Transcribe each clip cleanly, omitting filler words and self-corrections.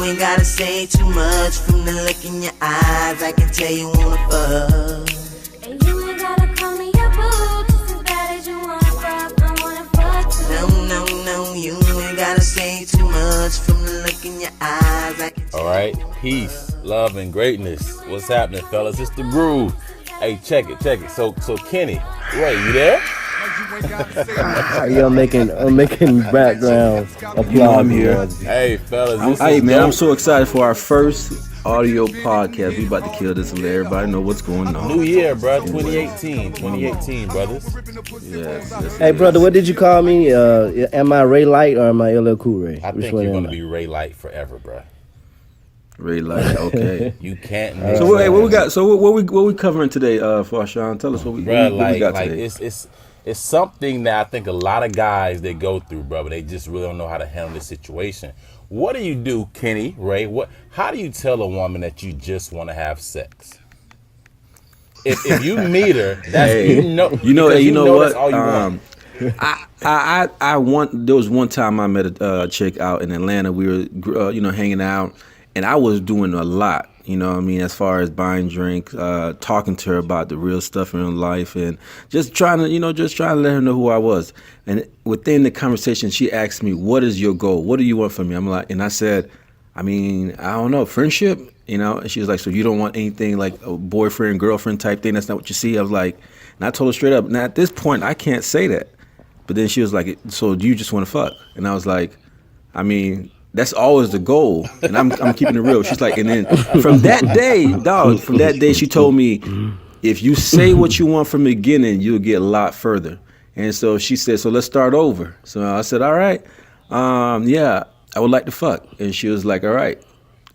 ain't gotta say too much. From the look in your eyes, I can tell you wanna fuck. And you ain't gotta call me your boo. Just as bad as you wanna fuck, I wanna fuck too. No, you ain't gotta say too much. From the look in your eyes, I can tell you. Alright, peace, love, and greatness. What's happening, fellas? It's the Groove. Hey, check it. So Kenny, Ray, you there? I'm making background applause. You know I'm here. Hey, fellas, Hey man, I'm so excited for our first audio podcast. We about to kill this and let everybody know what's going on. New year, bro. 2018, brothers. Yes, Hey, brother, what did you call me? Am I Ray Light or am I LL Cool Ray? I think you're gonna be Ray Light forever, bro. Ray Light, okay. You can't. So hey, what we got? So what we covering today, Farshawn? Tell us what we got today. It's something that I think a lot of guys they go through, bro, but they just really don't know how to handle this situation. What do you do, Kenny, Ray? How do you tell a woman that you just want to have sex? If you meet her, that's hey, you know what? That's all you want. I want. There was one time I met a chick out in Atlanta. We were, hanging out, and I was doing a lot. You know what I mean, as far as buying drinks, talking to her about the real stuff in her life, and just trying to let her know who I was. And within the conversation, she asked me, "What is your goal? What do you want from me?" And I said, I don't know, friendship, And she was like, "So you don't want anything like a boyfriend, girlfriend type thing? That's not what you see." I was like, and I told her straight up, now at this point, I can't say that. But then she was like, "So do you just want to fuck?" And I was like, that's always the goal, and I'm keeping it real. She's like, and then from that day, she told me, if you say what you want from the beginning, you'll get a lot further. And so she said, so let's start over. So I said, all right, yeah, I would like to fuck. And she was like, all right,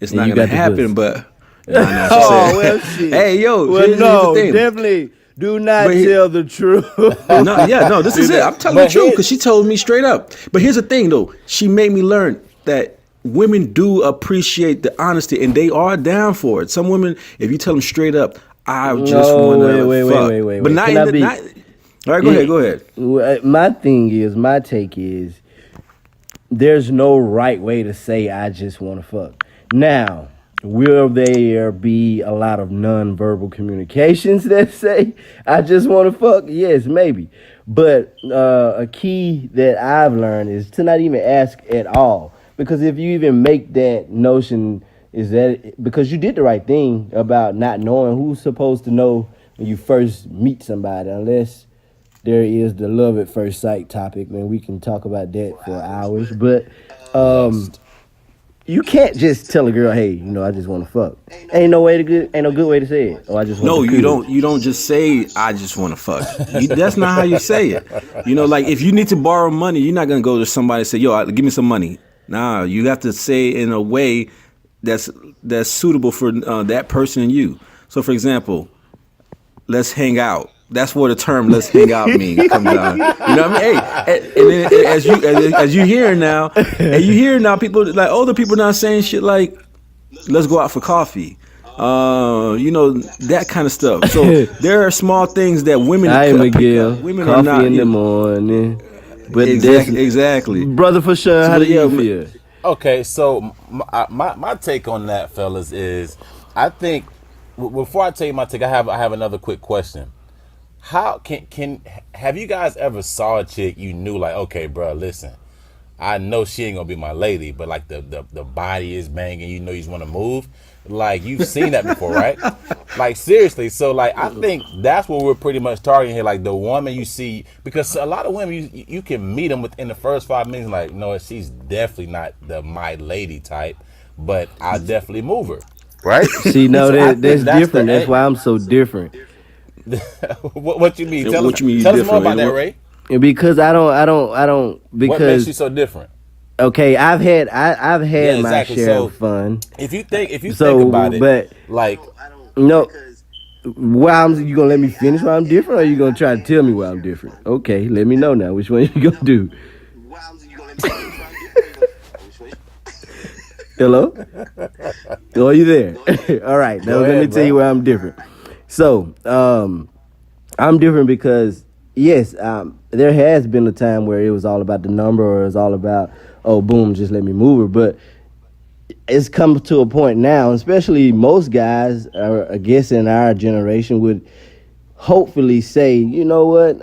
it's not gonna happen, but well, shit. Hey, yo, well, here's no, the thing. Definitely do not tell the truth. No, this is it. I'm telling the truth because she told me straight up. But here's the thing, though, she made me learn that women do appreciate the honesty, and they are down for it. Some women, if you tell them straight up, I just want to fuck. Wait. But not. All right, go ahead. My take is, there's no right way to say I just want to fuck. Now, will there be a lot of non-verbal communications that say I just want to fuck? Yes, maybe. But a key that I've learned is to not even ask at all. Because if you even make that notion, is that because you did the right thing about not knowing who's supposed to know when you first meet somebody, unless there is the love at first sight topic, man. We can talk about that for hours. But you can't just tell a girl, hey, I just want to fuck. Ain't no good way to say it. I just want you don't just say I just want to fuck. That's not how you say it. Like if you need to borrow money, you're not gonna go to somebody and say, yo, give me some money. Nah, you have to say it in a way that's suitable for that person and you. So, for example, let's hang out. That's where the term "let's hang out" means comes out. You know what I mean? Hey, and then as you hear now, people like older people now saying shit like, "Let's go out for coffee." That kind of stuff. So there are small things that women. Hi, Miguel. Women coffee are not in the morning. But exactly, brother. For sure, how do you feel? Okay, so my take on that, fellas, is I think before I tell you my take, I have another quick question. How have you guys ever saw a chick you knew like, okay, bro, listen, I know she ain't gonna be my lady, but like the body is banging, you just want to move. Like you've seen that before, right? Like seriously. So like I think that's what we're pretty much targeting here. Like the woman you see, because a lot of women you can meet them within the first 5 minutes. Like no, she's definitely not my lady type, but I'll definitely move her. Right? See, no, that's different. That's why I'm so different. What you mean? Tell us more about that, Ray. Because I don't. Because what makes you so different? Okay, I've had my share of fun. If you think about it, but like no, you gonna let me finish why I'm different, or you gonna try to tell me why I'm different? Okay, let me know now. Which one you gonna do? Hello? Oh, are you there? All right. Now let me tell you why I'm different. So, I'm different because yes, there has been a time where it was all about the number, or it's all about, oh, boom, just let me move her. But it's come to a point now, especially most guys, I guess in our generation, would hopefully say, you know what,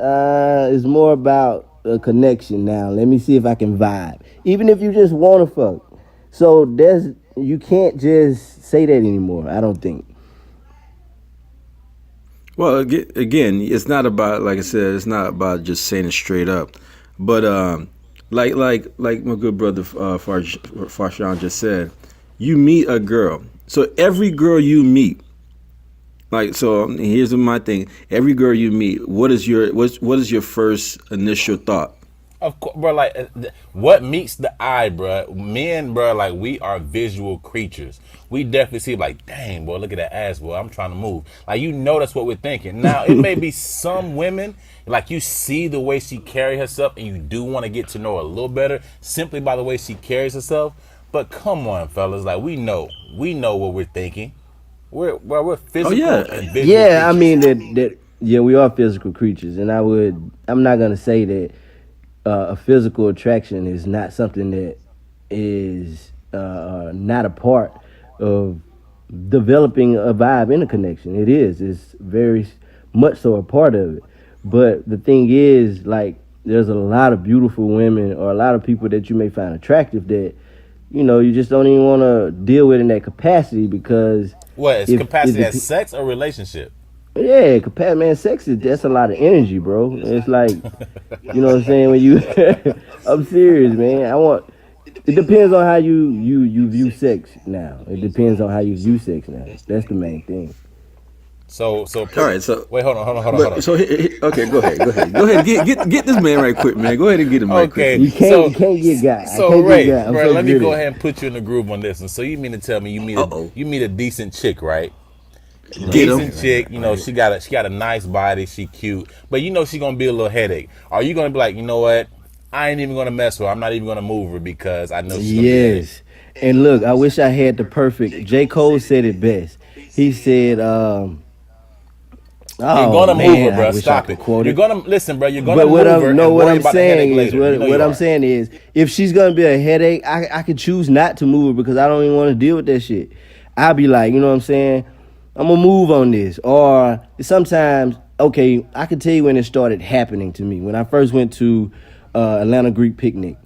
it's more about a connection now. Let me see if I can vibe, even if you just want to fuck. So you can't just say that anymore, I don't think. Well, again, it's not about, like I said, it's not about just saying it straight up, but like my good brother Farshawn just said, you meet a girl. So every girl you meet, like, so here's my thing: every girl you meet, what is your first initial thought? Of course, bro. Like, what meets the eye, bro? Men, bro, like, we are visual creatures. We definitely see, like, dang, boy, look at that ass, boy. I'm trying to move. Like, that's what we're thinking. Now, it may be some women, like, you see the way she carry herself, and you do want to get to know her a little better simply by the way she carries herself. But come on, fellas, like, we know what we're thinking. We're physical and visual Yeah, I creatures. mean that. Yeah, we are physical creatures, and I'm not gonna say that a physical attraction is not something that is not a part of developing a vibe in a connection. It is. It's very much so a part of it. But the thing is, like, there's a lot of beautiful women or a lot of people that you may find attractive that, you know, you just don't even want to deal with in that capacity because... What, is capacity as sex or relationship? Yeah, man, that's a lot of energy, bro. It's like, you know what I'm saying? When you, I'm serious, man. It depends on how you view sex now. It depends on how you view sex now. That's the main thing. So all right. So wait, hold on. So okay, go ahead. Get this man right quick, man. Go ahead and get him right quick. You can't get guys. So Ray, bro, let me go ahead and put you in the groove on this one. So you mean to tell me you meet a decent chick, right? Decent chick, you know, she got a nice body, she cute, but you know she gonna be a little headache. Are you gonna be like, you know what? I ain't even gonna mess with her. I'm not even gonna move her because I know she's gonna be a headache. And look, I wish I had the perfect. J. Cole said it best. He said, you're gonna move her, bro. Stop it. You're gonna listen, bro. You're gonna move her. What I'm saying is, if she's gonna be a headache, I could choose not to move her because I don't even want to deal with that shit. I'll be like, you know what I'm saying? I'm gonna move on this. Or sometimes, okay, I can tell you when it started happening to me. When I first went to Atlanta Greek Picnic,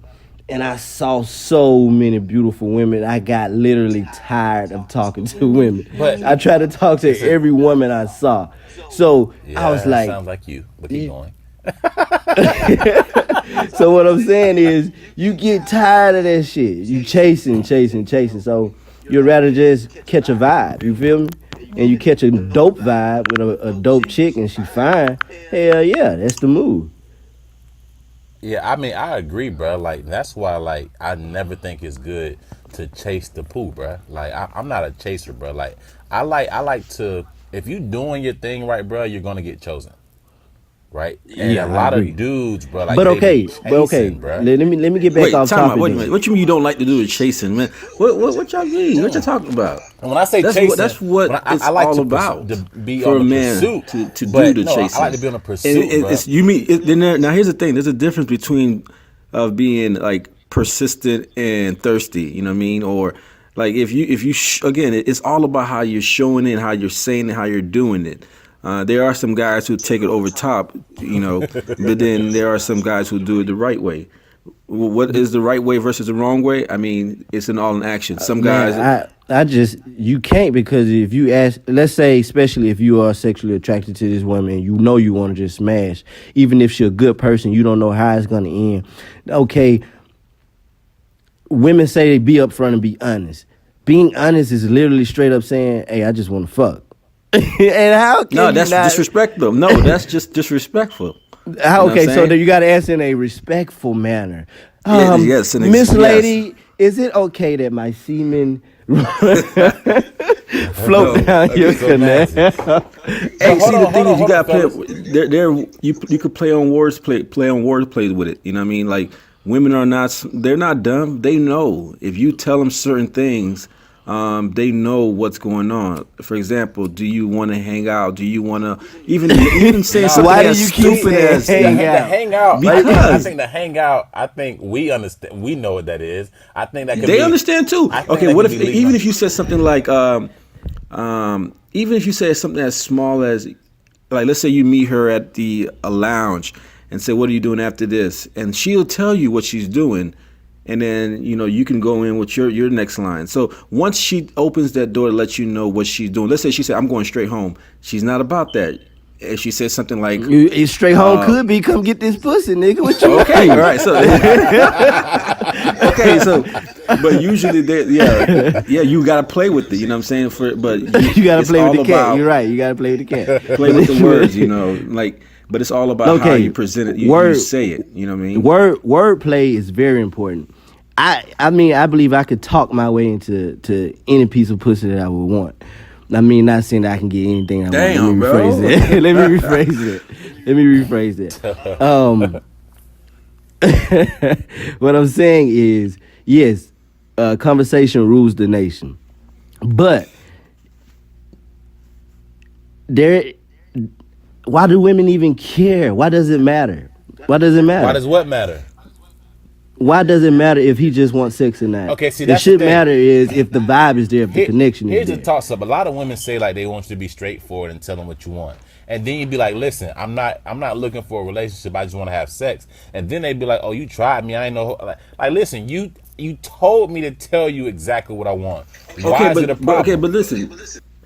and I saw so many beautiful women, I got literally tired of talking to women. But I tried to talk to every woman I saw. So I was like, sounds like you. But keep going. So what I'm saying is, you get tired of that shit. You chasing. So you'd rather just catch a vibe. You feel me? And you catch a dope vibe with a dope chick and she fine. Hell yeah, that's the move. Yeah, I mean, I agree, bro. Like, that's why, like, I never think it's good to chase the poo, bro. Like, I'm not a chaser, bro. Like, I like to, if you doing your thing right, bro, you're gonna get chosen, right? And a lot of dudes, bro. Like, but okay, bro. Let me get back off topic. Wait a minute. What you mean you don't like to do is chasing, man? What y'all mean? What y'all talking about? And when I say chasing, that's what it's I like all to about. To be for on a the man pursuit, to do but the chasing. I like to be on a pursuit, bro. Now here's the thing. There's a difference between being like persistent and thirsty. You know what I mean? Or like if you again, it's all about how you're showing it, how you're saying it, how you're doing it. There are some guys who take it over top, you know, but then there are some guys who do it the right way. What is the right way versus the wrong way? I mean, it's an all in action. Some guys, you can't, because if you ask, let's say, especially if you are sexually attracted to this woman, you know you want to just smash, even if she's a good person, you don't know how it's going to end. Okay, women say be upfront and be honest. Being honest is literally straight up saying, "Hey, I just want to fuck." And how can no, that's disrespectful. No, that's just disrespectful. Okay, so then you got to answer in a respectful manner. Yes, Miss Lady, is it okay that my semen float down your canal? Hey, see, the thing is, you got to play. You could play on words, play on wordplay with it. You know what I mean? Like, women they're not dumb. They know if you tell them certain things, they know what's going on. For example, do you want to hang out? Do you want to even say something Why do as you keep stupid saying as hang The out? hangout. Because- I think the hangout. I think we understand. We know what that is. I think that could they be, understand too. I think Okay, that what could if be legal. even if you said something like even if you say something as small as, like, let's say you meet her at the a lounge and say, what are you doing after this? And she'll tell you what she's doing. And then, you can go in with your next line. So once she opens that door to let you know what she's doing, let's say she said, I'm going straight home. She's not about that. And she says something like, You straight home could be come get this pussy, nigga. What you okay, mean? all right. So, okay, so, but usually, you gotta play with it. You know what I'm saying? You gotta it's play with all the cat. about You're right. You gotta play with the cat. Play with the words, like. But it's all about how Okay, you present it. You word- say it. You know what I mean? Word play is very important. I mean, I believe I could talk my way into any piece of pussy that I would want. I mean, not saying that I can get anything I Damn, want. bro. Let me rephrase it. What I'm saying is, yes, conversation rules the nation, but why do women even care? Why does it matter? Why does it matter? Why does what matter? Why does it matter if he just wants sex or not? Okay, see, it that's the should thing. matter is if the vibe is there, if the connection is Here's there. the toss up. A lot of women say like they want you to be straightforward and tell them what you want, and then you'd be like, "Listen, I'm not looking for a relationship. I just want to have sex." And then they'd be like, "Oh, you tried me. I ain't know." Like listen, you told me to tell you exactly what I want. Why is it a problem? but listen,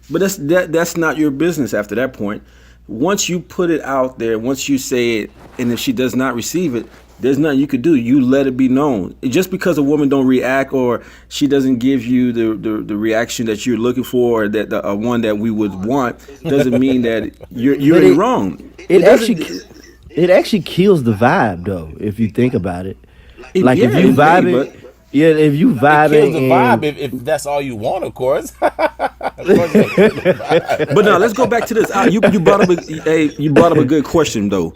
but that's not your business. After that point, once you put it out there, once you say it, and if she does not receive it, there's nothing you could do. You let it be known. Just because a woman don't react or she doesn't give you the reaction that you're looking for, or that the one that we would want, doesn't mean that you're But in wrong. It actually kills the vibe though, if you think about it. Like yeah, if you it may, vibing, but- if you It vibing, kills the vibe and- if that's all you want, of course. Of course it kills the vibe. But now let's go back to this. You brought up you brought up a good question though.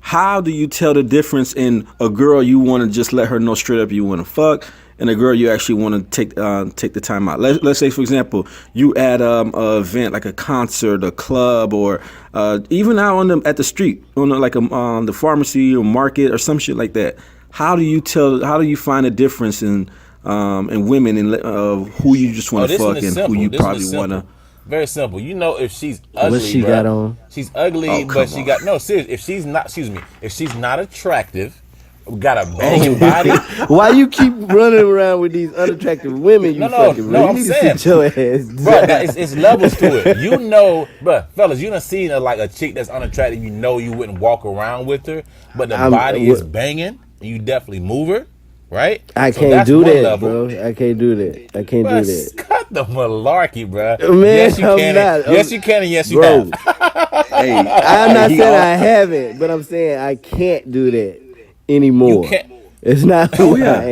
How do you tell the difference in a girl you want to just let her know straight up you want to fuck, and a girl you actually want to take the time out? Let's say, for example, you at a event like a concert, a club, or even out at the street, on the pharmacy or market or some shit like that. How do you find a difference in women and who you just want to fuck and who you probably want to? Very simple. You know, if she's ugly, What she bruh, got on? She's ugly, Oh, but come she on. got no. Serious. If she's not attractive, got a banging body. why you keep running around with these unattractive women? You No, fucking, bro. no, You I'm need saying- to sit your ass Bro, it's levels to it. You know, bro, fellas, you done seen a chick that's unattractive. You know, you wouldn't walk around with her, but the body is banging, and you definitely move her, right? I So can't that's do one that, level. bro. I can't do that. I can't Bruh, do that. cut the malarkey, bro. Man, yes, you I'm can. not. Yes, you can, and yes, you Bro, have. Hey, I'm not he saying all- I haven't, but I'm saying I can't do that anymore. You can't. It's not who yeah. I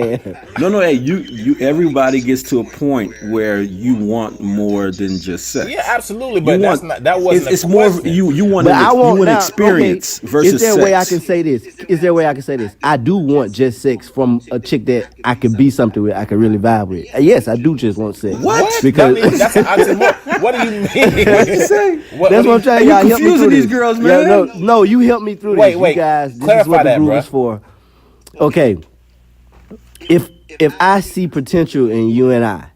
am. No, hey, you everybody gets to a point where you want more than just sex. Yeah, absolutely, but You that wasn't. It's a more of, question. you want But I want now, experience okay, versus is there sex. a way I can say this? Is there a way I can say this? I do want just sex from a chick that I can be something with, I can really vibe with. Yes, I do just want sex. What? Because that's an oxymoron. What do you mean? What you say? that's what I'm trying. Y'all help me confusing through these this. girls, Yeah, man. no, you help me through Wait, this. wait. You guys, this is Clarify what the that, group bruh. is for. Okay, if I see potential in you and I,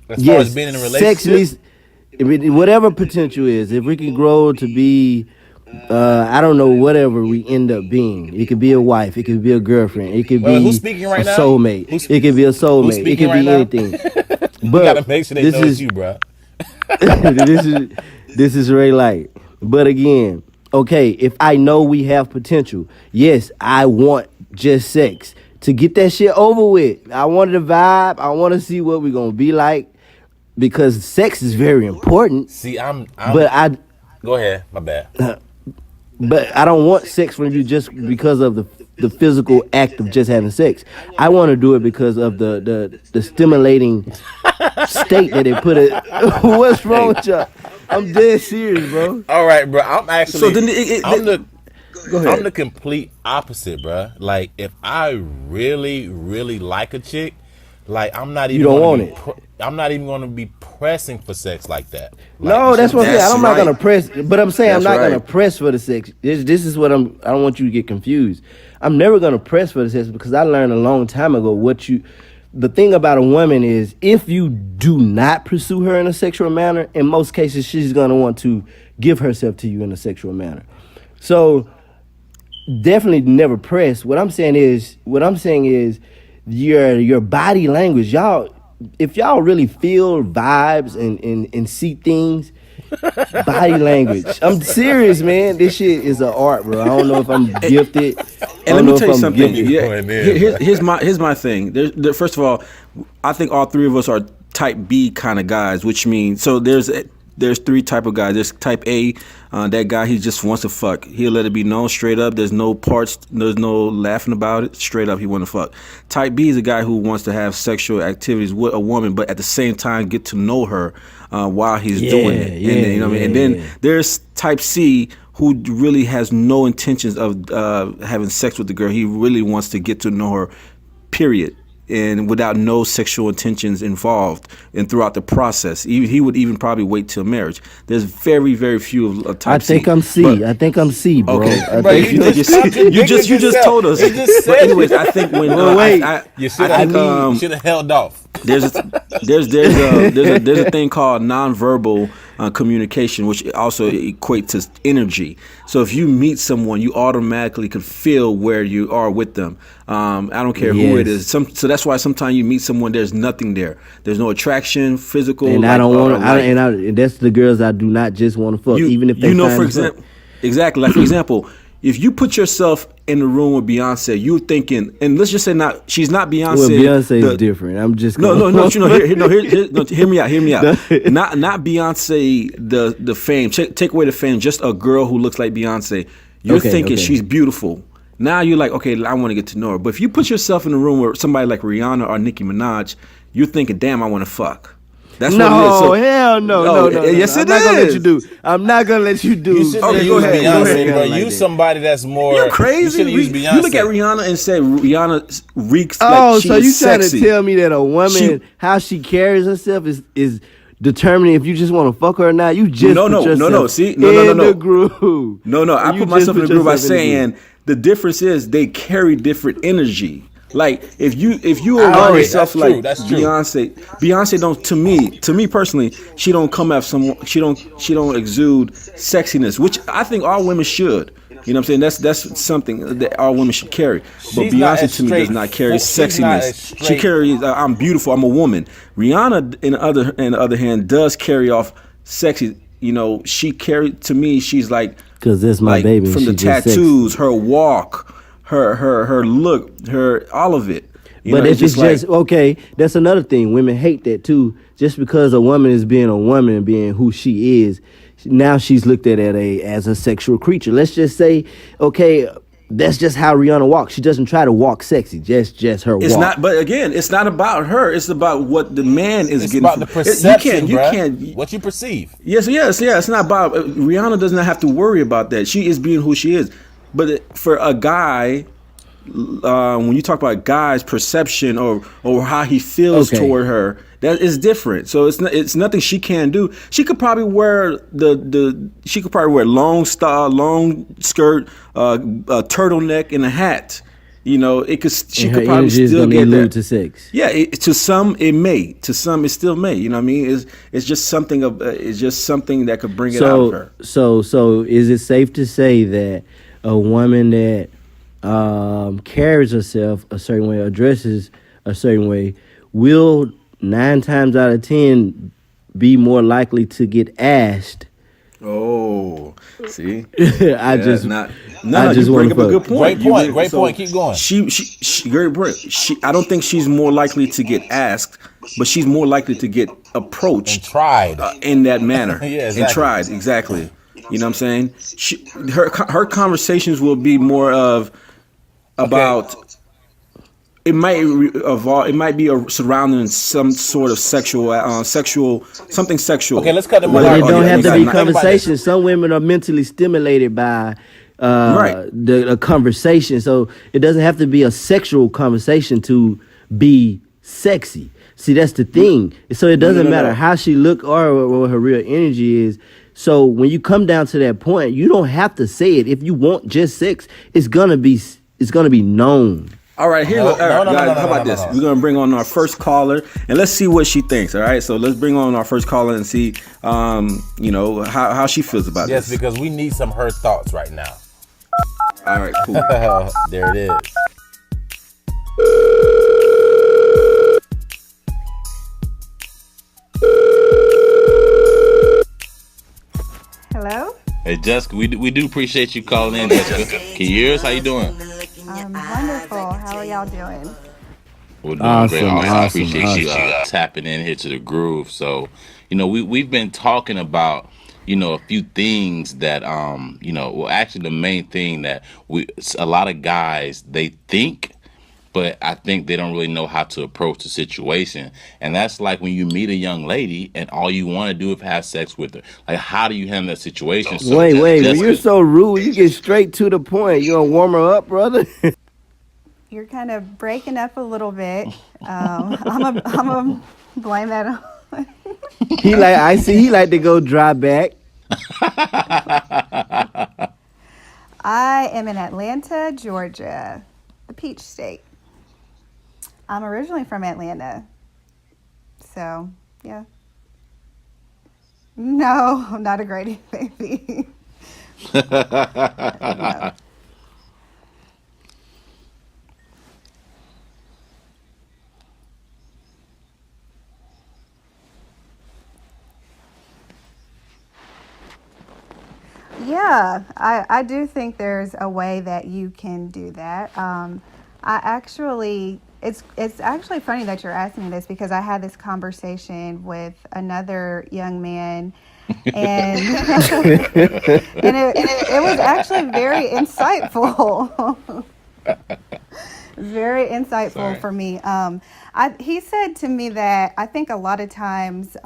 As far yes, as being in a sex relationship, needs, whatever potential is, if we can grow to be, I don't know, whatever we end up being. It could be a wife, it could be a girlfriend, it could Wait, be who's speaking right a now? soulmate, Who's- it could be a soulmate, it speaking could right be now? anything. you But gotta make sure they this know it's is you, bro. this is Ray Light. But again, okay, if I know we have potential, yes, I want just sex to get that shit over with. I want the vibe. I want to see what we're gonna be like because sex is very important. See, I'm But I go ahead. My bad. I don't want sex from you just because of the physical act of just having sex. I want to do it because of the stimulating state that it put it. What's wrong with y'all? I'm dead serious, bro. All right, bro. I'm actually. So then go ahead. I'm the complete opposite, bro. Like if I really, really like a chick, like I'm not even. don't gonna want be it. I'm not even going to be pressing for sex like that. No, that's what I'm saying. That's I'm not right. gonna press, but I'm saying I'm That's not gonna right. press for the sex. This is what I'm. I don't want you to get confused. I'm never gonna press for the sex because I learned a long time ago what you. The thing about a woman is if you do not pursue her in a sexual manner, in most cases she's gonna want to give herself to you in a sexual manner. So definitely never press. What I'm saying is your body language, y'all. If y'all really feel vibes and see things, body language. I'm serious, man. This shit is an art, bro. I don't know if I'm gifted. And let me tell you I'm something. gifted. Yeah, Going in, here's my thing. First of all, I think all three of us are type B kind of guys, which means so there's three type of guys. There's type A, that guy he just wants to fuck. He'll let it be known straight up. There's no parts. There's no laughing about it. Straight up, he want to fuck. Type B is a guy who wants to have sexual activities with a woman, but at the same time get to know her while he's doing it. And then, you know what I mean? And then there's type C, who really has no intentions of having sex with the girl. He really wants to get to know her, period, and without no sexual intentions involved. And throughout the process, he would even probably wait till marriage. There's very, very few of type C. I think I'm C. But- I think I'm C, bro. Okay. I Bro, think you You just told us. You just But said anyways, it. I think when wait. You should I think, have held off. there's a thing called nonverbal communication, which also equates to energy. So if you meet someone, you automatically could feel where you are with them. I don't care who it Yes. is. So that's why sometimes you meet someone, there's nothing there. There's no attraction, physical. and like, I don't or want like- and that's the girls I do not just want to fuck, even if they you know, fine for as fuck. example, exactly. Like for example, if you put yourself in the room with Beyonce, you're thinking, and let's just say she's not Beyonce. Well, Beyonce the- is different. I'm just No, gonna- no, hear me out. Not Beyonce, the fame. Take away the fame. Just a girl who looks like Beyonce. You're Okay, thinking okay. she's beautiful. Now you're like, okay, I want to get to know her. But if you put yourself in a room with somebody like Rihanna or Nicki Minaj, you're thinking, damn, I want to fuck. That's what it is. No, So- hell no, no. Yes, I'm it not gonna let is. you do. I'm not gonna let you do. You shouldn't Okay, use go ahead, go Beyonce, ahead. bro. Like Use that. somebody that's more. You're crazy. You shouldn't use Beyonce. You look at Rihanna and say Rihanna reeks Oh, like she so is you trying sexy. to tell me that a woman She- how she carries herself is determining if you just want to fuck her or not? You just No, put no, no, yourself no. See, no. in the groove. No, I You put myself in just the group by yourself in the saying the difference is they carry different energy. Like if you I around agree. yourself That's true. like That's true. Beyonce don't to me personally, she don't come at someone she don't exude sexiness, which I think all women should. You know what I'm saying? That's something that all women should carry. But She's not Beyonce as to me does straight- not carry she's not as sexiness. She straight- carries I'm beautiful, I'm a woman. Rihanna in the other hand does carry off sexy. You know, she carried to me, she's like 'Cause that's my like, baby and from the she just sexy. tattoos, her walk, her look, her all of it. You But know, if it's like- just okay, that's another thing. Women hate that too. Just because a woman is being a woman and being who she is, now she's looked at as a sexual creature. Let's just say, okay, that's just how Rihanna walks. She doesn't try to walk sexy. Just her It's walk. not, but again, it's not about her. It's about what the man is It's getting. about the from- perception, You bruh. can't. What you perceive. Yes. It's not about Rihanna. Does not have to worry about that. She is being who she is. But for a guy, when you talk about a guy's perception or how he feels Okay. toward her, that is different. So it's nothing she can do. She could probably wear long skirt, a turtleneck, and a hat. You know, she And could her probably energy is still gonna get allude that. to sex. Yeah, to some it may, to some it still may. You know what I mean? It's just something that could bring it out of her. So is it safe to say that a woman that carries herself a certain way or dresses a certain way will 9 times out of 10 be more likely to get asked? Oh, see, I just you just bring wanna up a fuck. good point. Great point. Keep going. She great point. I don't think she's more likely to get asked, but she's more likely to get approached Tried. in that manner. Yeah, And exactly. tried, exactly. You know what I'm saying? Her conversations will be more of about. It might evolve. It might be surrounding some sort of sexual, something sexual. Okay, let's cut them But Well, it okay, don't have to be exactly. conversation. Some women are mentally stimulated by Right. the conversation, so it doesn't have to be a sexual conversation to be sexy. See, that's the thing. So it doesn't no, matter no. how she look or what her real energy is. So when you come down to that point, you don't have to say it. If you want just sex, it's gonna be known. All right, here. No, All right, no, no, guys, no, how no, about no, this? no. We're gonna bring on our first caller, and let's see what she thinks. All right, so let's bring on our first caller and see, how she feels about Yes, this. because we need some her thoughts right now. All right, cool. There it is. Hello? Hey, Jessica, we do appreciate you calling in, Jessica. Can you hear us? How you doing? I'm wonderful. How are y'all doing? We're doing Awesome, great. I awesome, appreciate you tapping in here to the groove. So, we've been talking about, a few things that, well, actually the main thing that a lot of guys, they think, but I think they don't really know how to approach the situation. And that's like when you meet a young lady and all you want to do is have sex with her. Like, how do you handle that situation? So, Wait, when Jessica, you're so rude, you get straight to the point. You gonna warm her up, brother? You're kind of breaking up a little bit. I'm a blame that on. He like to go dry back. I am in Atlanta, Georgia, the Peach State. I'm originally from Atlanta. So, yeah. No, I'm not a Grady baby. No. Yeah, I do think there's a way that you can do that. It's actually funny that you're asking me this because I had this conversation with another young man, and it was actually very insightful. Very insightful Sorry. for me. He said to me that I think a lot of times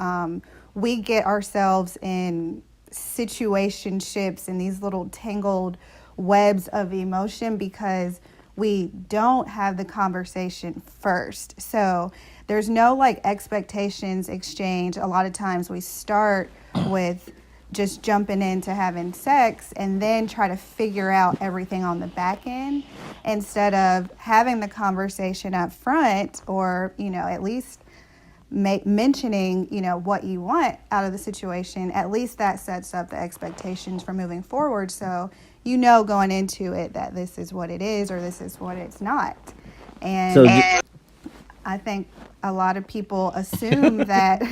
we get ourselves in situationships and these little tangled webs of emotion because we don't have the conversation first. So there's no like expectations exchange. A lot of times we start with just jumping into having sex and then try to figure out everything on the back end instead of having the conversation up front or, at least mentioning, what you want out of the situation. At least that sets up the expectations for moving forward. So, going into it that this is what it is or this is what it's not. And So I think a lot of people assume that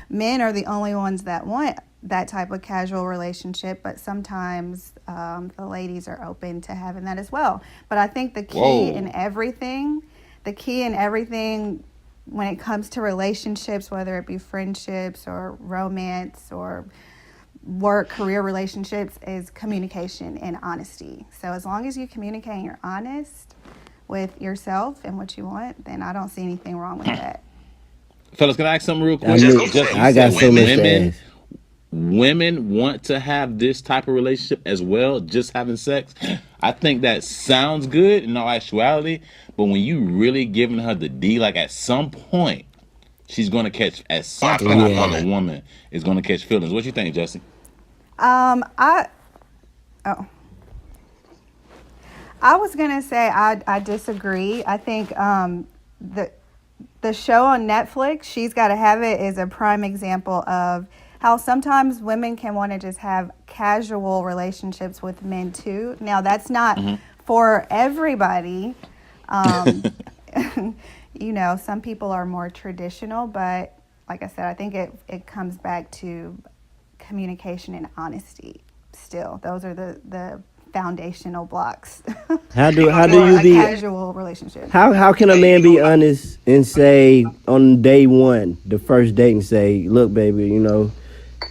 men are the only ones that want that type of casual relationship, but sometimes the ladies are open to having that as well. But I think the key in everything when it comes to relationships, whether it be friendships or romance or work, career relationships, is communication and honesty. So as long as you communicate and you're honest with yourself and what you want, then I don't see anything wrong with that. Fellas, can I ask something real quick? I got so much to ask. Women want to have this type of relationship as well, just having sex. I think that sounds good in all actuality, but when you really giving her the D, like at some point, she's gonna catch. At some point, I thought a woman is gonna catch feelings. What you think, Jesse? I was gonna say I disagree. I think the show on Netflix, She's Gotta Have It, is a prime example of how sometimes women can want to just have casual relationships with men too. Now that's not for everybody. Some people are more traditional, but like I said, I think it comes back to communication and honesty. Still, those are the foundational blocks. How do for you a be? casual relationship? How can a man be honest and say on day one, the first date, and say, "Look, baby,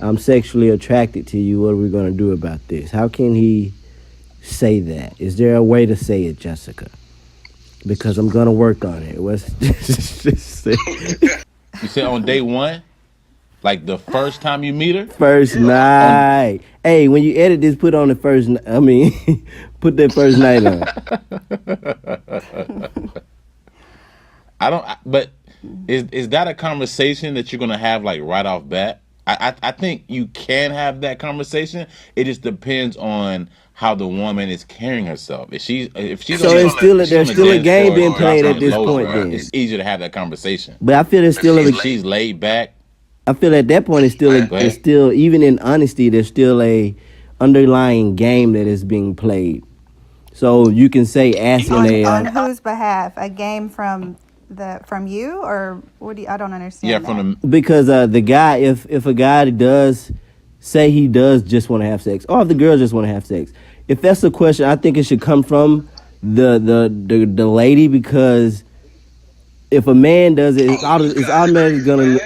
I'm sexually attracted to you. What are we gonna do about this?" How can he say that? Is there a way to say it, Jessica? Because I'm gonna work on it. What's just say You said on day one, like the first time you meet her. first night? Hey, when you edit this, put on the first. Put that first night on. But is that a conversation that you're gonna have like right off bat? I think you can have that conversation. It just depends on how the woman is carrying herself. If she's So on it's still if she's there's on the still a dance game floor being played at dropping this it low, point. bro, Then, it's easier to have that conversation. but I feel there's still If she's laid back, I feel at that point go it's ahead. still even in honesty there's still a underlying game that is being played. So you can say asking On whose behalf? A game from you, or what do you, I don't Yeah, understand that. from the because the guy if a guy does say he does just want to have sex, or if the girl just want to have sex, if that's the question, I think it should come from the lady, because if a man does it, it's automatically gonna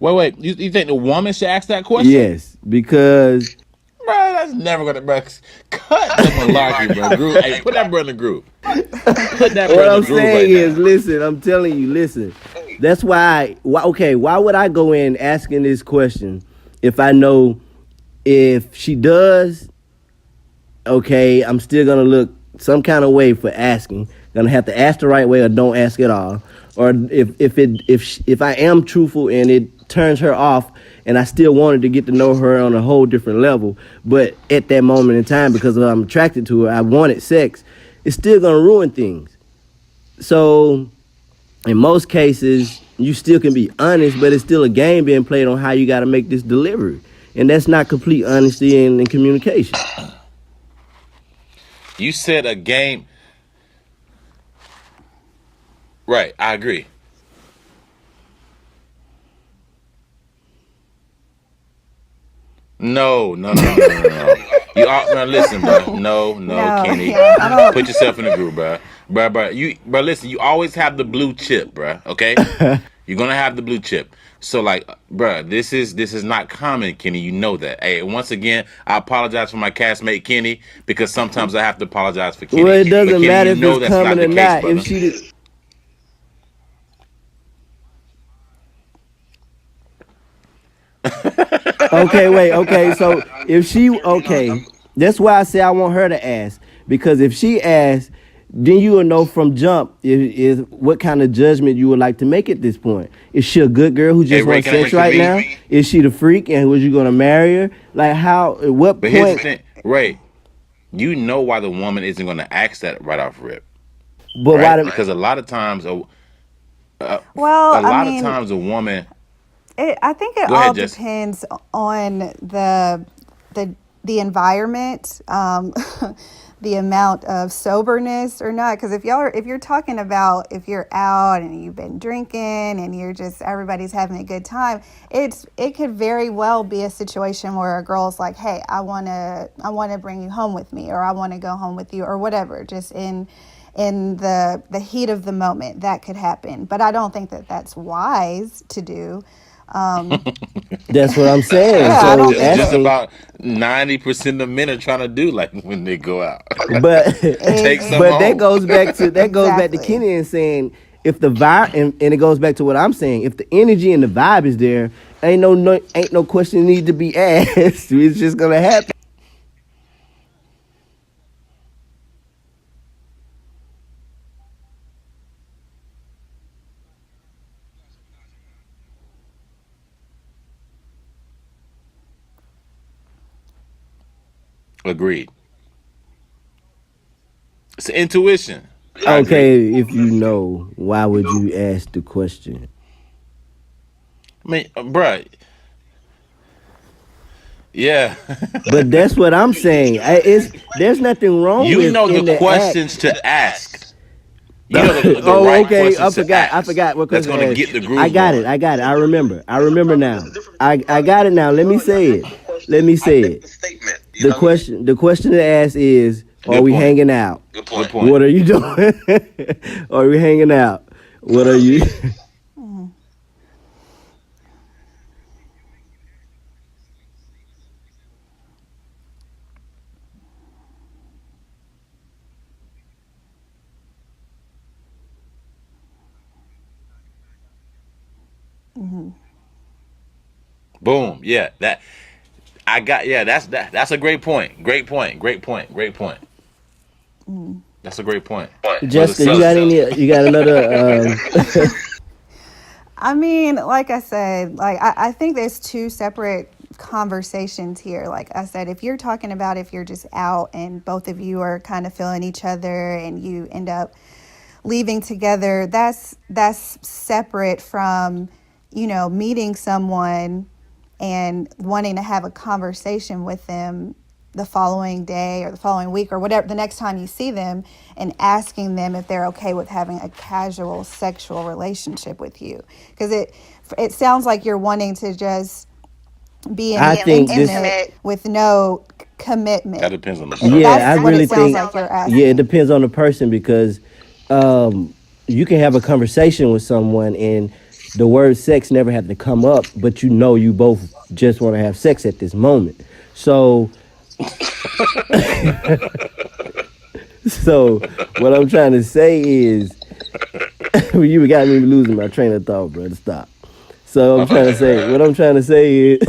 wait. You think the woman should ask that question? yes, because Bro, that's never gonna, bro. Cut the malarkey, bro. Group, hey, put that bro in the group. Put that what bro in I'm the group saying right is, now. listen, I'm telling you, listen. That's why why would I go in asking this question if I know if she does, okay, I'm still gonna look some kind of way for asking. Gonna have to ask the right way or don't ask at all. Or if I am truthful and it turns her off and I still wanted to get to know her on a whole different level, but at that moment in time, because I'm attracted to her, I wanted sex, it's still gonna ruin things. So in most cases, you still can be honest, but it's still a game being played on how you got to make this delivery. And that's not complete honesty and communication. You said a game. Right, I agree. No. You all, no, listen, bro. No, No, Kenny. yeah, I don't. Put yourself in the group, bro. Bro, listen. You always have the blue chip, bro. Okay, you're gonna have the blue chip. So, like, bro, this is not common, Kenny. You know that. Hey, once again, I apologize for my castmate Kenny because sometimes I have to apologize for Kenny. Well, it But doesn't Kenny, matter you if know it's that's not coming the or case, not. brother. If she did, okay, wait, okay. So if she okay, that's why I say I want her to ask, because if she asks, then you will know from jump is what kind of judgment you would like to make at this point. Is she a good girl who Hey, just Ray, wants can I sex make right you now? leave? Is she the freak, and was you gonna marry her? Like how? At what But here's the point? thing, Ray. You know why the woman isn't going to ask that right off rip, But why? right? Because a lot of times, Well, a I lot of mean, times, a woman. I think it Go all ahead, Jess. depends on the environment, the amount of soberness or not. Because if you're talking about if you're out and you've been drinking and you're just everybody's having a good time, it could very well be a situation where a girl's like, hey, I wanna bring you home with me, or I want to go home with you, or whatever. Just in the heat of the moment, that could happen. But I don't think that that's wise to do. Um, That's what I'm saying. yeah, I So don't Just think just that. asking, about 90% of men are trying to do like when they go out. but Take some but that home. goes back to Exactly. Kenny and saying if the vibe and it goes back to what I'm saying, if the energy and the vibe is there, ain't no question need to be asked. It's just gonna happen. Agreed. It's intuition. I agree. Okay, if you know, why would you ask the question? I mean, bruh, yeah. But that's what I'm saying. There's nothing wrong You with know in the the act. questions to ask. You know the Oh, right okay. I questions to forgot. I ask. forgot what That's question going to to ask. get the I groove got it. going. I got it. I remember. I remember now. I got it now. Let me say it. Let me say it. The question to ask is, are Good we point. hanging out? Good point. What are you doing? Are we hanging out? What are you? Boom. Yeah. That I got. Yeah. That's a great point. Great point. Great point. Great point. That's a great point. Brother Jessica, you got Sully. any? You got another? I mean, like I said, I think there's two separate conversations here. Like I said, if you're talking about if you're just out and both of you are kind of feeling each other and you end up leaving together, that's separate from, meeting someone and wanting to have a conversation with them the following day or the following week or whatever, the next time you see them, and asking them if they're okay with having a casual sexual relationship with you. Because it sounds like you're wanting to just be I think this. intimate with no That commitment. depends on the And person. Yeah, I that's what really it sounds think. like you're Yeah, it asking. depends on the person because you can have a conversation with someone and the word sex never had to come up, but you both just want to have sex at this moment. So, so what I'm trying to say is, you got me losing my train of thought, brother. Stop. So I'm trying to say, what I'm trying to say is,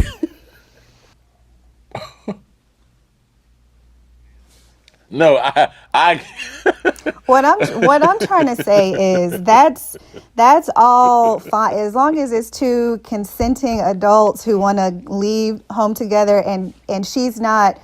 No, I What I'm trying to say is that's all fine as long as it's two consenting adults who want to leave home together, and she's not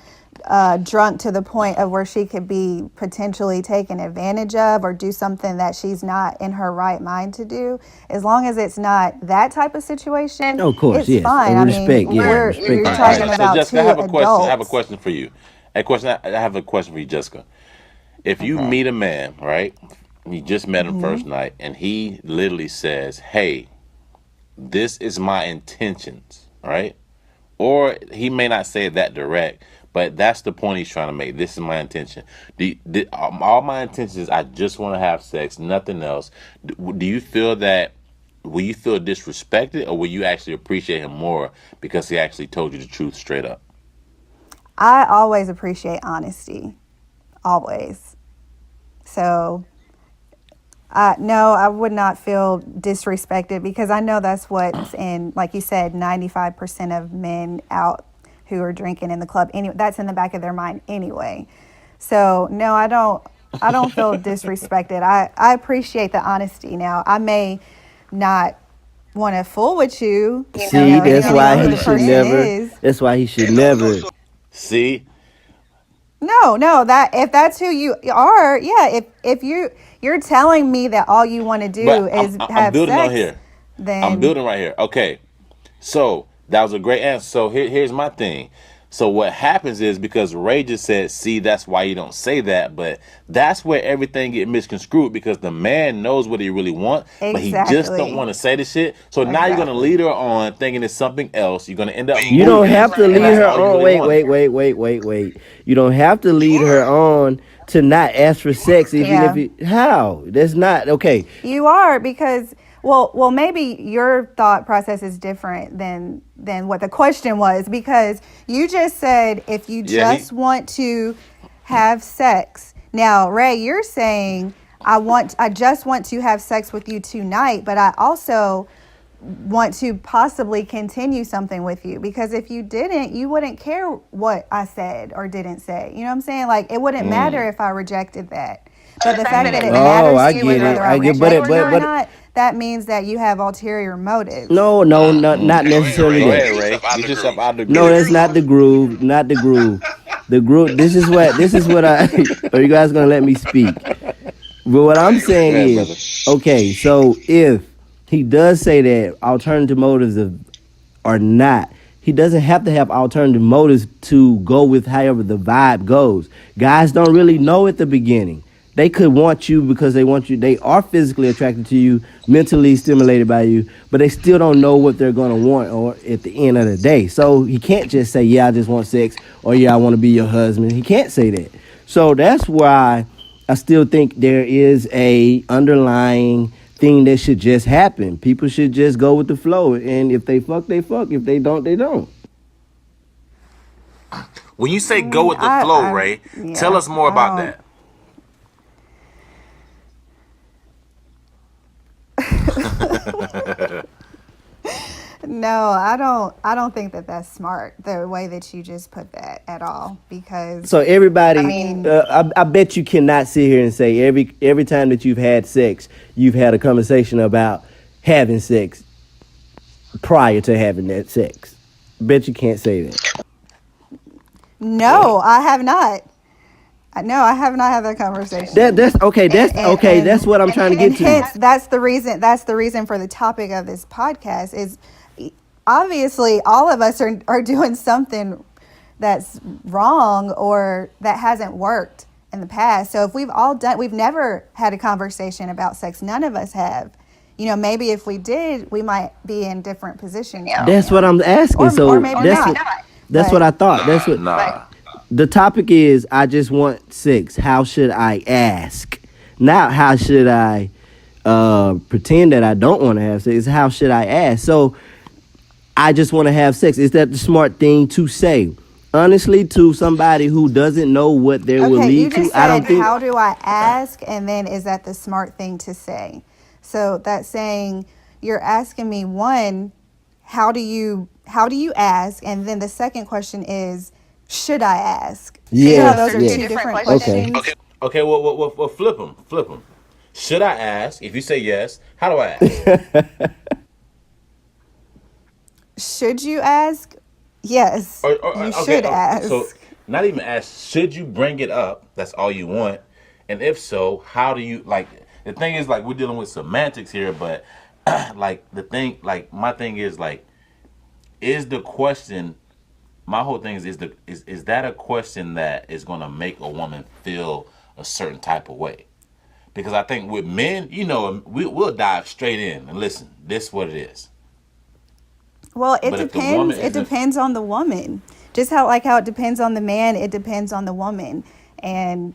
drunk to the point of where she could be potentially taken advantage of or do something that she's not in her right mind to do. As long as it's not that type of situation, of course, it's yes, fine. I mean, respect, yeah, respect. you're All right, talking all right. So about Jessica, I two have a question. I have a adults. question for you. I have a question for you, Jessica. If you Okay. meet a man, right? You just met him first night, and he literally says, "Hey, this is my intentions," right? Or he may not say it that direct, but that's the point he's trying to make. This is my intention. All my intentions is I just want to have sex, nothing else. Do you feel that? Will you feel disrespected, or will you actually appreciate him more because he actually told you the truth straight up? I always appreciate honesty, always. So, no, I would not feel disrespected because I know that's what's in, like you said, 95% of men out who are drinking in the club. Anyway, that's in the back of their mind anyway. So, no, I don't feel disrespected. I appreciate the honesty. Now, I may not want to fool with you, See, that's depending why on who he the should person never. is. That's why he should never. See, No, that if that's who you are, yeah. If you're telling me that all you want to do but is I'm have building on sex, here. I'm then building right here. Okay. So that was a great answer. So here's my thing. So what happens is because Ray just said, "See, that's why you don't say that," but that's where everything get misconstrued because the man knows what he really wants, but he just don't exactly, want to say the shit. So now you're gonna exactly. lead her on thinking it's something else. You're gonna end up You don't moving, have to and lead that's her all you on. really wanted. Wait. You don't have to lead her on to not ask for sex, even if Yeah, it. How? That's not okay. you are because maybe your thought process is different than what the question was because you just said if you Yeah, just want to have sex. Now, Ray, you're saying I just want to have sex with you tonight, but I also want to possibly continue something with you because if you didn't, you wouldn't care what I said or didn't say. You know what I'm saying? Like it wouldn't matter if I rejected that. But the fact that it Oh, matters I to you get it. whether I I get, but reject it, you or but not, that means that you have ulterior motives. no, not necessarily Go that. ahead, Ray. Get yourself out of the No, groove. that's not the groove. Not the groove. The groove. This is what I. Are you guys gonna let me speak? But what I'm Go saying ahead, brother. is, okay. So if he does say that alternative motives are not, he doesn't have to have alternative motives to go with however the vibe goes. Guys don't really know at the beginning. They could want you because they want you. They are physically attracted to you, mentally stimulated by you, but they still don't know what they're gonna want or at the end of the day. So he can't just say, "Yeah, I just want sex," or "Yeah, I want to be your husband." He can't say that. So that's why I still think there is a underlying thing that should just happen. People should just go with the flow, and if they fuck, they fuck. If they don't, they don't. When you say go with the flow, Ray, tell Yeah, us more I about don't. that. No, I don't think that that's smart the way that you just put that at all because So I everybody, mean, I bet you cannot sit here and say every time that you've had sex, you've had a conversation about having sex. prior to having that sex. Bet you can't say that. No, I have not. No, I have not had that conversation. That's okay. That's okay. And That's what I'm trying to and get to. hence that's the reason. That's the reason for the topic of this podcast is obviously all of us are doing something that's wrong or that hasn't worked in the past. So if we've never had a conversation about sex. None of us have. You know, maybe if we did, we might be in different positions. That's what I'm asking. Or maybe that's not. that's But- what I thought. That's what Nah. the topic is. I just want sex. How should I ask? Not how should I pretend that I don't want to have sex. How should I ask? So I just want to have sex. Is that the smart thing to say? Honestly, to somebody who doesn't know what they will Okay, you lead just to, I don't said, think. how do I ask? And then is that the smart thing to say? So that's saying you're asking me one, how do you ask? And then the second question is, should I ask? Yeah, those are yeah. two different Okay. questions. Okay, well, flip them. Should I ask? If you say yes, how do I ask? Should you ask? Yes, you should ask. So not even ask. Should you bring it up? That's all you want. And if so, how do you like? The thing is, like, we're dealing with semantics here, but like my thing is like, is the question? My whole thing is that a question that is gonna make a woman feel a certain type of way? Because I think with men, we'll dive straight in and listen. This is what it is. Well, it But if the depends. woman It isn't- depends on the woman. Just how it depends on the man, it depends on the woman. And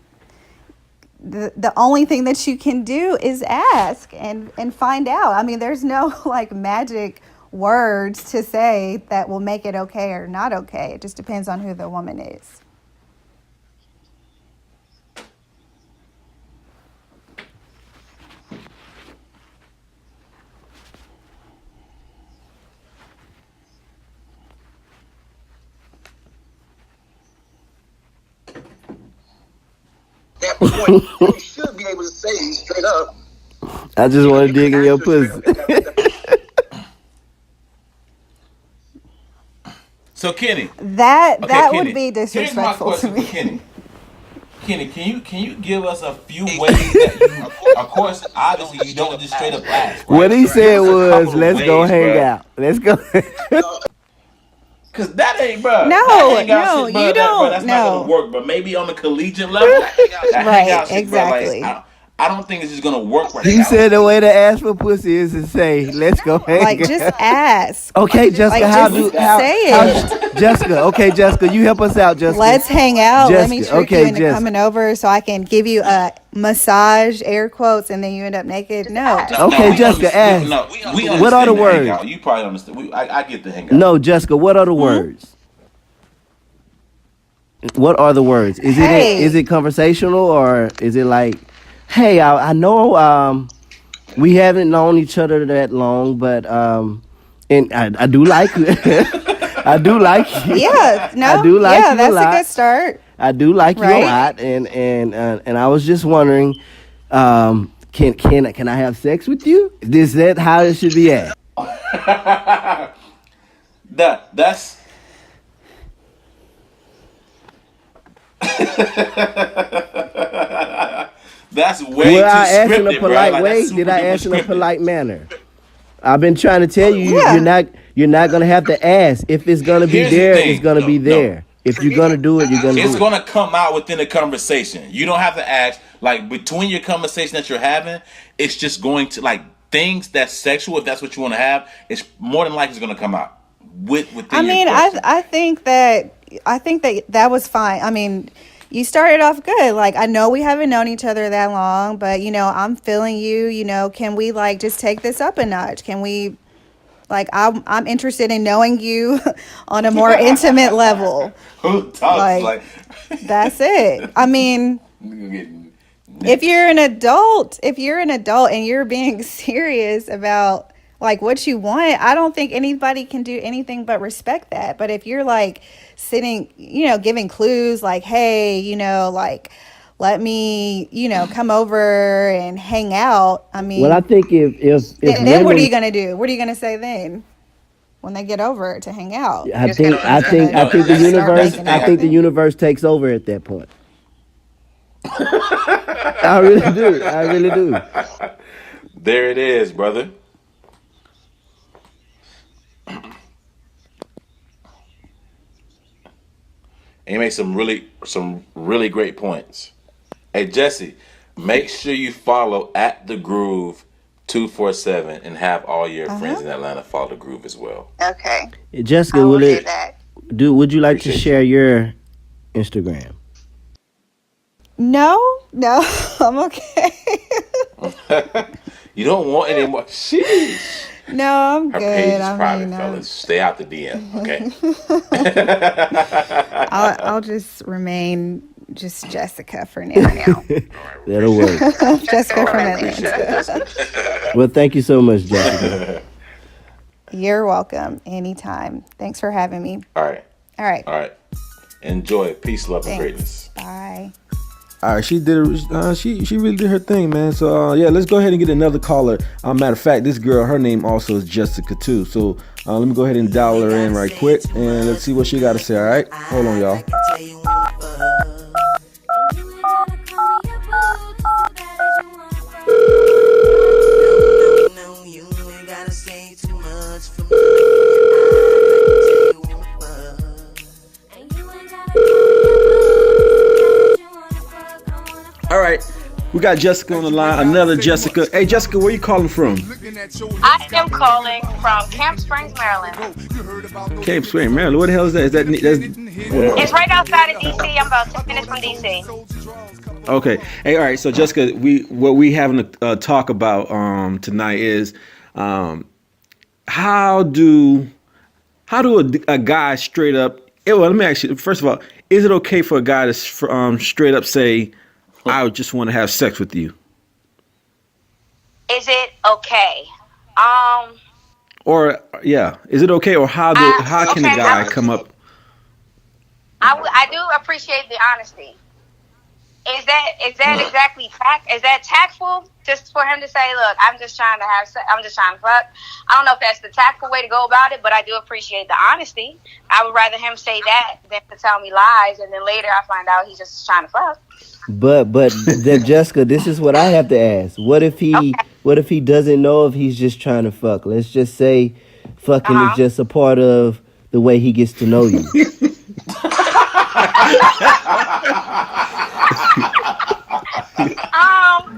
the only thing that you can do is ask and find out. I mean, there's no like magic words to say that will make it okay or not okay. It just depends on who the woman is. That point, you should be able to say straight up. I just want to dig in your pussy. So Kenny, That Kenny, would be here's my disrespectful to question me. for Kenny. Kenny, can you give us a few ways that you? Of course, obviously, you don't just straight up ask. Right? What he said Give us a was, couple "Let's of go ways, hang bruh. out. Let's go." Cause that ain't, bro. No, that hangout no, shit, bruh, you don't, That's no. not gonna work. But maybe on the collegiate level, that hangout Right, shit, bruh, exactly. I don't think it's just gonna work right He now. said the way to ask for pussy is to say, "Let's go hang Like, out." just ask. Okay, Jessica, Like, just say it. Jessica, okay, Jessica, you help us out, Jessica. Let's hang out. Let me Jessica, trick okay, you into Jessica. coming over so I can give you a massage, air quotes, and then you end up naked. No. Okay, we Jessica, understand- ask. we What are the understand words? hangout. You probably understand. I get the hangout. No, Jessica, what are the words? What are the words? Hey. Is it conversational or is it like, hey, I know we haven't known each other that long, but and I do like you. I do like you. Yeah. No. I do like yeah, you a that's lot. a good start. I do like you a Right. lot, and I was just wondering, can I have sex with you? Is that how it should be asked? That's that's way Will too I ask in scripted, a polite bro. Like, way? that's super Did I duper ask in a scripted. polite manner? I've been trying to tell you, Yeah. you're not gonna have to ask. If it's gonna be Here's the there, thing. it's gonna be No. there. If you're gonna do it, you're gonna It's do it. gonna come out within the conversation. You don't have to ask. Like, between your conversation that you're having, it's just going to, like, things that's sexual. If that's what you want to have, it's more than likely it's gonna come out within. I mean, your question. I think that was fine. I mean, you started off good. Like, I know we haven't known each other that long, but I'm feeling you. Can we like just take this up a notch? Can we, like, I'm interested in knowing you on a more intimate level. Who talks like- like? That's it. I mean, if you're an adult and you're being serious about like what you want, I don't think anybody can do anything but respect that. But if you're like sitting, giving clues like, hey, like, let me, come over and hang out. I mean, Well, I think if then what are women- you gonna do? What are you gonna say then? when they get over to hang out. I Just think gotta I think I think the Start universe making I it think the happen. universe takes over at that point. I really do. I really do. There it is, brother. And he makes some really great points. Hey Jesse, make sure you follow at the Groove 247 and have all your friends in Atlanta follow the Groove as well. Okay. Jessica, I will will do it that. would you like to Appreciate share your Instagram? No, I'm okay. You don't want any more. Sheesh. No, I'm Her good. page is I private, mean, fellas. Stay out the DM, okay? I'll just remain just Jessica for now. That'll work. Jessica from Appreciate Atlanta. it, Jessica. Well, thank you so much, Jessica. You're welcome. Anytime. Thanks for having me. All right. All right. All right. Enjoy. Peace, love, and Thanks. greatness. Bye. All right, she did it. She really did her thing, man. So yeah, let's go ahead and get another caller. Matter of fact, this girl, her name also is Jessica too. So let me go ahead and dial her in right quick, and let's see what she got to say. All right, hold on, y'all. I can tell you wanna fuck. You ain't gotta call me a boo, just as bad as you wanna fuck. No, you ain't gotta say too much for me. I can tell you wanna fuck. And you ain't gotta call me a boo, just as bad as you wanna fuck. I wanna fuck. All right, we got Jessica on the line. Another Jessica. Hey, Jessica, where you calling from? I am calling from Camp Springs, Maryland. Cape Spring, Maryland. What the hell is that? That's It's right outside of DC. I'm about 10 minutes from DC. okay. Hey, all right. So Jessica, what we having a talk about tonight is how do a guy straight up? Well, let me ask you. First of all, is it okay for a guy to straight up say, "I just want to have sex with you"? Is it okay? Or yeah, is it okay? Or how can a okay, guy come up? I do appreciate the honesty. Is that exactly is that tactful? Just for him to say, "Look, I'm just trying to have sex. I'm just trying to fuck." I don't know if that's the tactful way to go about it, but I do appreciate the honesty. I would rather him say that than to tell me lies, and then later I find out he's just trying to fuck. But then Jessica, this is what I have to ask. What if he doesn't know if he's just trying to fuck? Let's just say fucking is just a part of the way he gets to know you.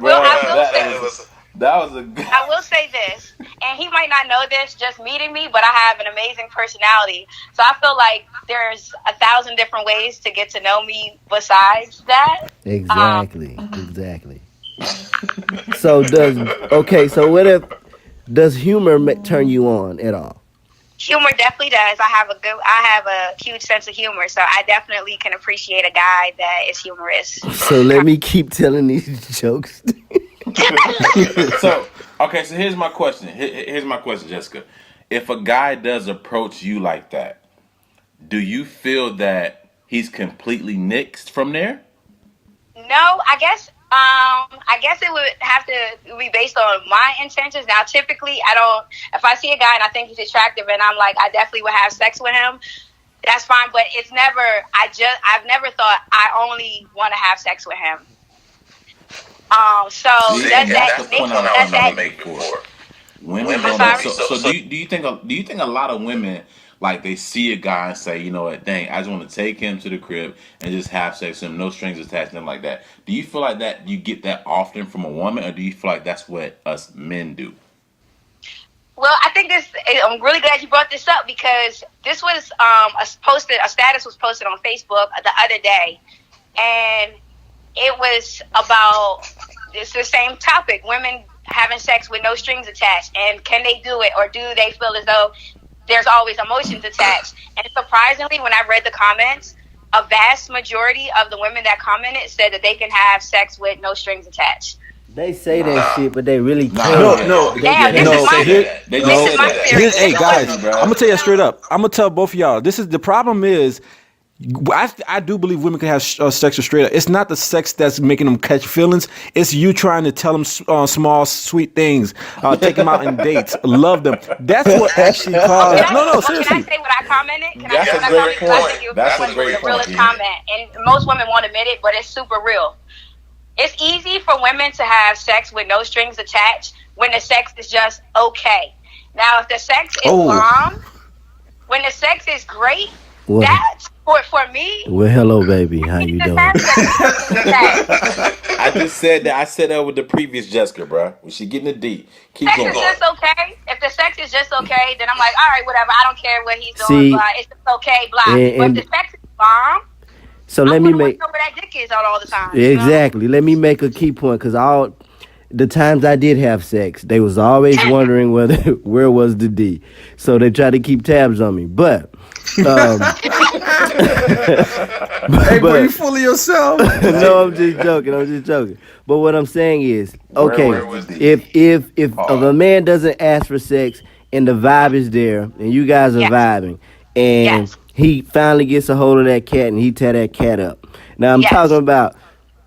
Well, I I will say this, and he might not know this just meeting me, but I have an amazing personality. So I feel like there's 1,000 different ways to get to know me besides that. Exactly. So does humor turn you on at all? Humor definitely does. I have a huge sense of humor, so I definitely can appreciate a guy that is humorous. So let me keep telling these jokes. So here's my question. Here's my question, Jessica. If a guy does approach you like that, do you feel that he's completely nixed from there? No, I guess it would have to be based on my intentions. Now, typically, if I see a guy and I think he's attractive and I'm like, I definitely would have sex with him, that's fine. But I've never thought I only want to have sex with him. That's the point I that want to make for women. Don't know. So do you think a lot of women, like, they see a guy and say, you know what, dang, I just want to take him to the crib and just have sex with him, no strings attached, nothing like that. Do you feel like that you get that often from a woman, or do you feel like that's what us men do? Well, I think I'm really glad you brought this up, because this was a status was posted on Facebook the other day, and it was about the same topic: women having sex with no strings attached, and can they do it, or do they feel as though there's always emotions attached? And surprisingly, when I read the comments, a vast majority of the women that commented said that they can have sex with no strings attached. They say that shit, but they really can't. No. Hey guys, I'm gonna tell you straight up. I'm gonna tell both of y'all. The problem is, I do believe women can have sex with straight up. It's not the sex that's making them catch feelings. It's you trying to tell them small, sweet things. Take them out on dates. Love them. That's what actually causes. No, seriously. Can I say what I commented? Can I That's say a what great I commented? 'Cause I point. think it That's a was great the realest point, comment. And most women won't admit it, but it's super real. It's easy for women to have sex with no strings attached when the sex is just okay. Now, if the sex is bomb, when the sex is great, Well, that's for me. well, hello, baby. How you doing? I just said that. I said that with the previous Jessica, bro. When she getting the D, keep Sex going. is just okay. If the sex is just okay, then I'm like, all right, whatever. I don't care what he's doing. See, Blah. It's just okay. Blah. and- But if the sex is bomb, So let me make know where that dick is all the time. you know? exactly. Let me make a key point because all the times I did have sex, they was always wondering where was the D. So they try to keep tabs on me, but. Hey, bro, you full of yourself. No, I'm just joking. But what I'm saying is, okay, Where was the- if a man doesn't ask for sex and the vibe is there and you guys are Yes. vibing and Yes. he finally gets a hold of that cat and he tear that cat up. Now I'm Yes. talking about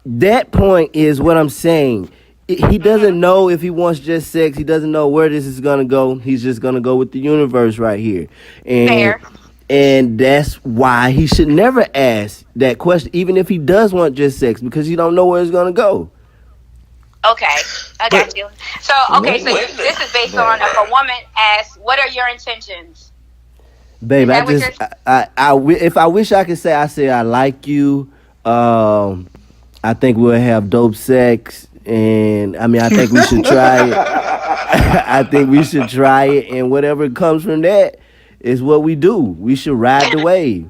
that point is what I'm saying. He doesn't know if he wants just sex. He doesn't know where this is gonna go. He's just gonna go with the universe right here. And Fair. and that's why he should never ask that question, even if he does want just sex, because you don't know where it's gonna go. Okay, I got you. So, okay, so this is based on if a woman asks, "What are your intentions?" Babe, Is I that what just, if I wish I could say, I say I like you. I think we'll have dope sex, and I mean, I think we should try it. I think we should try it, and whatever comes from that is what we do. We should ride the wave.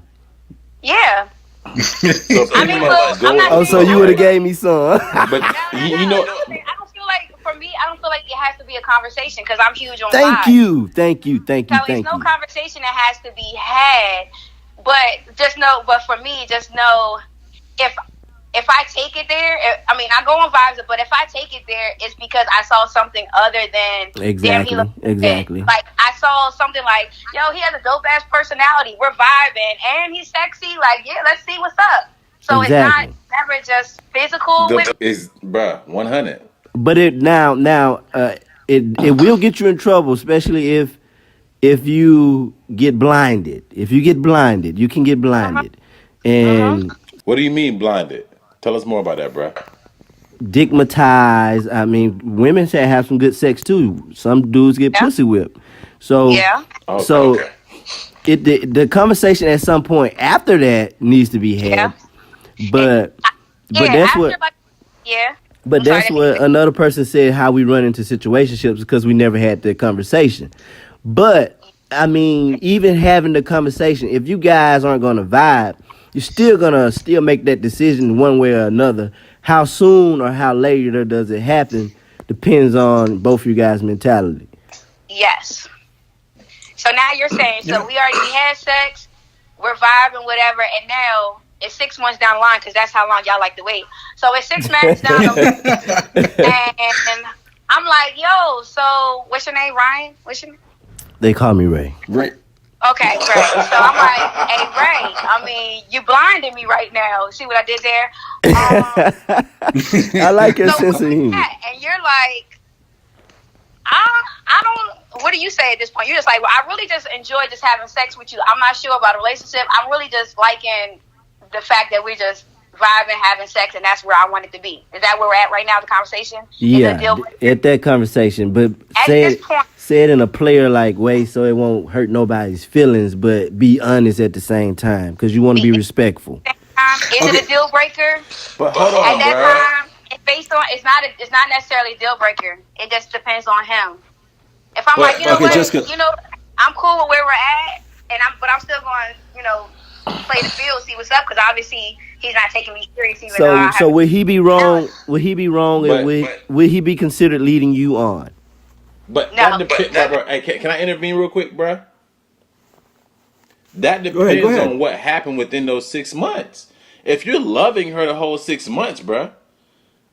Yeah. So I mean, well, I'm not Oh, so you would have gave me some. But you know, I don't feel like, for me, I don't feel like it has to be a conversation because I'm huge on Thank vibes. you. So it's no conversation that has to be had, but for me, just know if I take it there, I mean, I go on vibes, but if I take it there, it's because I saw something other than damn, he looked Exactly. Like I saw something like, yo, he has a dope ass personality. We're vibing, and he's sexy. Like, yeah, let's see what's up. So Exactly. it's not never just physical. With is bruh 100. But it it will get you in trouble, especially if you get blinded. If you get blinded, you can get blinded. And What do you mean blinded? Tell us more about that, bruh. digmatized. I mean, women say have some good sex too. Some dudes get pussy whipped. So yeah, Okay, so okay. the conversation at some point after that needs to be had. Yeah. But yeah. that's after, what. like, yeah. But I'm that's sorry, what another person said, how we run into situationships because we never had the conversation. But, I mean, even having the conversation, if you guys aren't going to vibe, you're still going to make that decision one way or another. How soon or how later does it happen depends on both you guys' mentality. Yes. So now you're saying, so we already had sex, we're vibing, whatever, and now it's 6 months down the line because that's how long y'all like to wait. So it's 6 months down the line, and I'm like, yo, so what's your name, Ryan? What's your name? They call me Ray. Right. Okay, Ray. So I'm like, hey, Ray, I mean, you blinded me right now. See what I did there? I like your So sense of humor. and you're like, I don't. What do you say at this point? You're just like, well, I really just enjoy just having sex with you. I'm not sure about a relationship. I'm really just liking the fact that we're just vibing, having sex, and that's where I want it to be. Is that where we're at right now? The conversation? Is it a Yeah, deal breaker? at that conversation, but At say this point- it in a player-like way so it won't hurt nobody's feelings, but be honest at the same time because you want to be respectful. Is it a deal breaker? But hold At on, that bruh. time, it's based on. It's not necessarily a deal breaker. It just depends on him. If I'm like, you know okay, what, Jessica. you know, I'm cool with where we're at, but I'm still going, you know, play the field, see what's up, because obviously he's not taking me serious. Even though I So have- would he be wrong? Would he be wrong? But- And would he be considered leading you on? But No. that depends. Hey, can I intervene real quick, bruh? That Go ahead, depends go ahead. on what happened within those 6 months. If you're loving her the whole 6 months, bruh,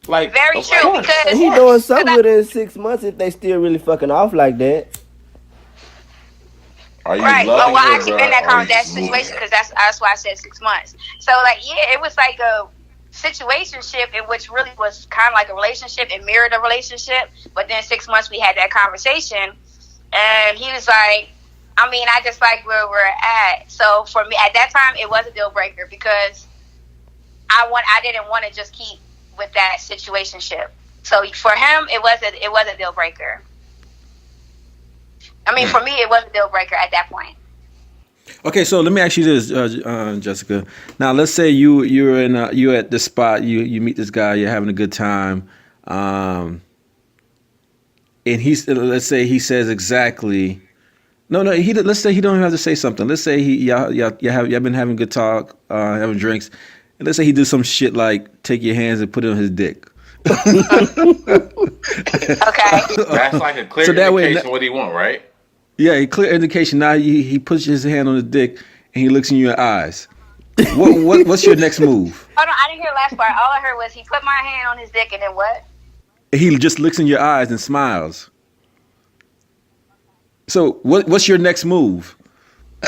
like Very of true, course. because And he doing something with it in 6 months if they still really fucking off like that. Are you Right. loving Well, I her, actually bro? been in that Or are you that just moving situation her? because that's why I said 6 months. So like, yeah, it was like a situationship in which really was kind of like a relationship. It mirrored a relationship, but then 6 months we had that conversation, and he was like, I mean, I just like where we're at. So for me, at that time, it was a deal breaker because I didn't want to just keep with that situationship. So for him, it was a deal breaker. I mean, for me, it was a deal breaker at that point. Okay, so let me ask you this, Jessica. Now, let's say you're at the spot, you meet this guy, you're having a good time, and let's say he says exactly. No. Let's say he don't even have to say something. Let's say y'all been having a good talk, having drinks, and let's say he do some shit like take your hands and put it on his dick. Okay. That's like a clear So that way- indication what he want, right? Yeah, clear indication. Now he puts his hand on his dick and he looks in your eyes. What's your next move? Hold on, I didn't hear the last part. All I heard was he put my hand on his dick and then what? He just looks in your eyes and smiles. So what's your next move?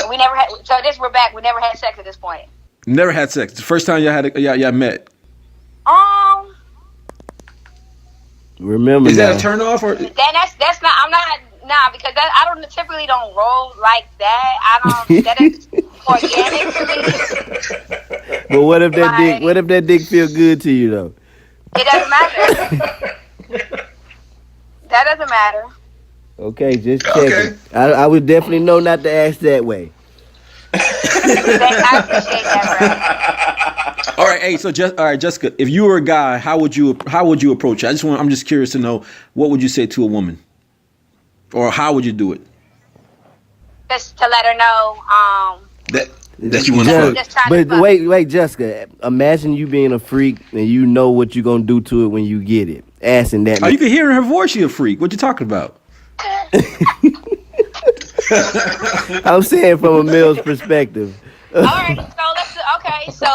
We never had. So we're back. We never had sex at this point. Never had sex. The first time y'all met. Remember Is now. that a turn off or? Then that's not. I'm not. Nah, because I don't typically don't roll like that. I don't. That is organic to me. But what if that Like- dick? What if that dick feel good to you though? It doesn't matter. That doesn't matter. Okay, just checking. I would definitely know not to ask that way. I appreciate that, bro. All right, hey, so Jessica, if you were a guy, how would you approach it? I'm just curious to know, what would you say to a woman, or how would you do it? Just to let her know. That you want to Just- fuck. Just trying to But fuck. wait, Jessica. Imagine you being a freak and you know what you're gonna do to it when you get it. Asking that. Oh, you can hear in her voice she a freak. What you talking about? I'm saying from a male's perspective. All right, so okay, so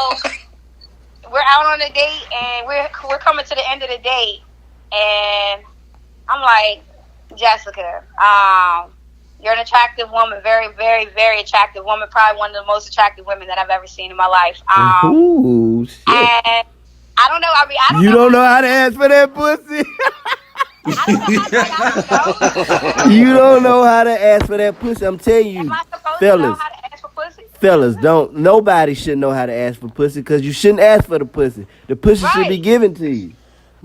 we're out on a date and we're coming to the end of the date, and I'm like, Jessica, you're an attractive woman, very, very, very attractive woman, probably one of the most attractive women that I've ever seen in my life. Ooh, shit. And I don't know. I mean, I don't You know. don't know how to ask for that pussy. I don't know. You don't know how to ask for that pussy. I'm telling you, Am I supposed to know fellas. how to ask for pussy? Fellas, nobody should know how to ask for pussy because you shouldn't ask for the pussy. The pussy should be Right. given to you.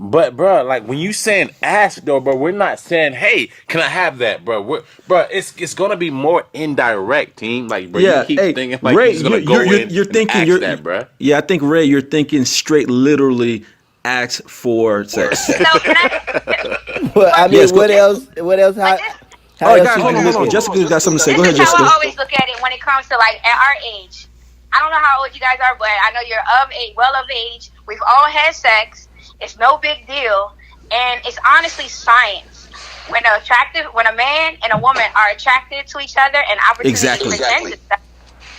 But bro, like when you saying ask though, bro, we're not saying, hey, can I have that, bro? It's gonna be more indirect, team. Like, bro, Yeah, you keep hey, thinking like Ray, you're just gonna go in you're and thinking ask that, bro. Yeah, I think Ray, you're thinking straight, literally, ask for sex. So can I? Well, I mean, Yes, go- what else? What else? How All right, else guys, should hold you on. look at it? Jessica's got something to say. Go This ahead, is how I Jessica. always look at it when it comes to like at our age. I don't know how old you guys are, but I know you're of age, well of age. We've all had sex. It's no big deal, and it's honestly science. When a man and a woman are attracted to each other and opportunity Exactly. presents itself,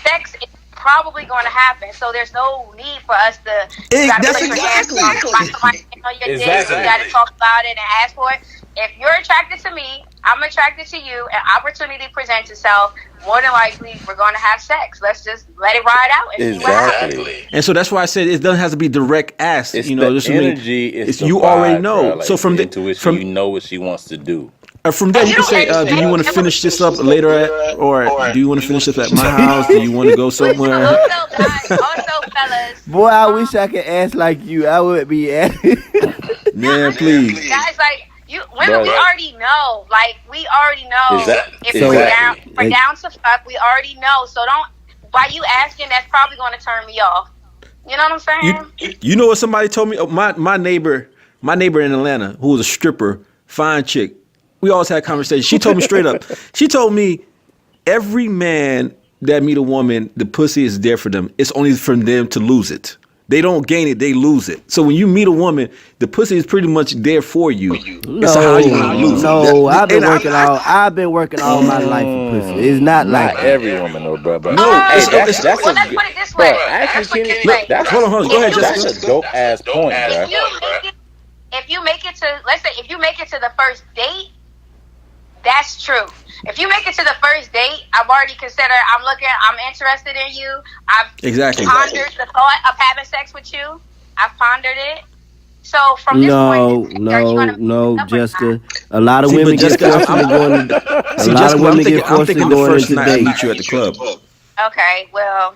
sex is probably going to happen. So there's no need for us to. You gotta That's put your hands exactly. on somebody's hand on your dick. Exactly. You got to talk about it and ask for it. If you're attracted to me, I'm attracted to you, and opportunity presents itself, more than likely we're going to have sex. Let's just let it ride out and see what happens. Exactly. And so that's why I said it doesn't have to be direct ask. It's you know, the just I mean, energy. It's the you vibe, already know. bro. Like, So from the the intuition, you know what she wants to do. from there you can say, do you want to finish this up later at, or do you want to finish this at my house? Do you want to go somewhere? Also, guys, also, fellas, Boy, I wish I could ask like you. I would be asking. Man, please. guys, like women, we Bro. already know. Like we already know if So- we're down to fuck. We already know. So don't. By you asking, that's probably going to turn me off. You know what I'm saying? You know what somebody told me? Oh, my neighbor in Atlanta, who was a stripper, fine chick. We always had conversations. She told me straight up. She told me every man that meet a woman, the pussy is there for them. It's only for them to lose it. They don't gain it, they lose it. So when you meet a woman, the pussy is pretty much there for you. It's how you gonna lose it. No, I've been And working all my life for pussy. It's not Not like every woman, though, bro. But No, hey, it's- that's well, a let's good, put it this bro. way. Let's put Actually, it this Kenny, way. that's Hold on. Go ahead, that's Jessica. a dope ass point, bro. If you make it to, let's say, if you make it to the first date, That's true. If you make it to the first date, I've already considered. I'm interested in you. I've Exactly. pondered the thought of having sex with you. I've pondered it. So from this No, point, are you gonna no, pick up or Jessica. not? A lot of See, women but get Jessica, forced into going. A See, lot of Jessica, women get I'm forced thinking into the going first into night I dates. meet you at the club. Okay, well,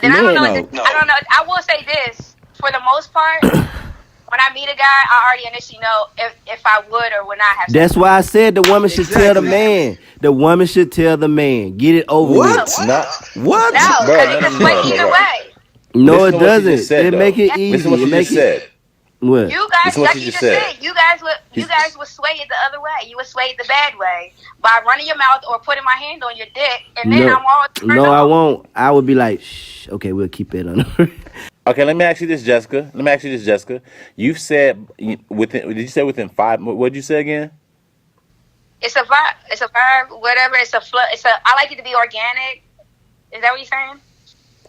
then I Man, don't know. no. I don't know. I will say this: for the most part, when I meet a guy, I already initially know if I would or would not have sex. That's why I said the woman should tell the man. The woman should tell the man. Get it over What? with. Not, What? No, bro. because No, it no, can no, sway no, either no. way. No, Listen it to what she doesn't. just said, It make though. it easy. Listen to what It she make just it said. what? You guys, Listen to what like she you just just said. said, you guys would sway it the other way. You would sway it the bad way by running your mouth or putting my hand on your dick, and then No, I'm all turned no, I on. won't. I would be like, shh. Okay, we'll keep it on. Okay, let me ask you this, Jessica. You said within. Did you say within 5? What did you say again? It's a vibe. It's a vibe. Whatever. It's a flow. I like it to be organic. Is that what you're saying?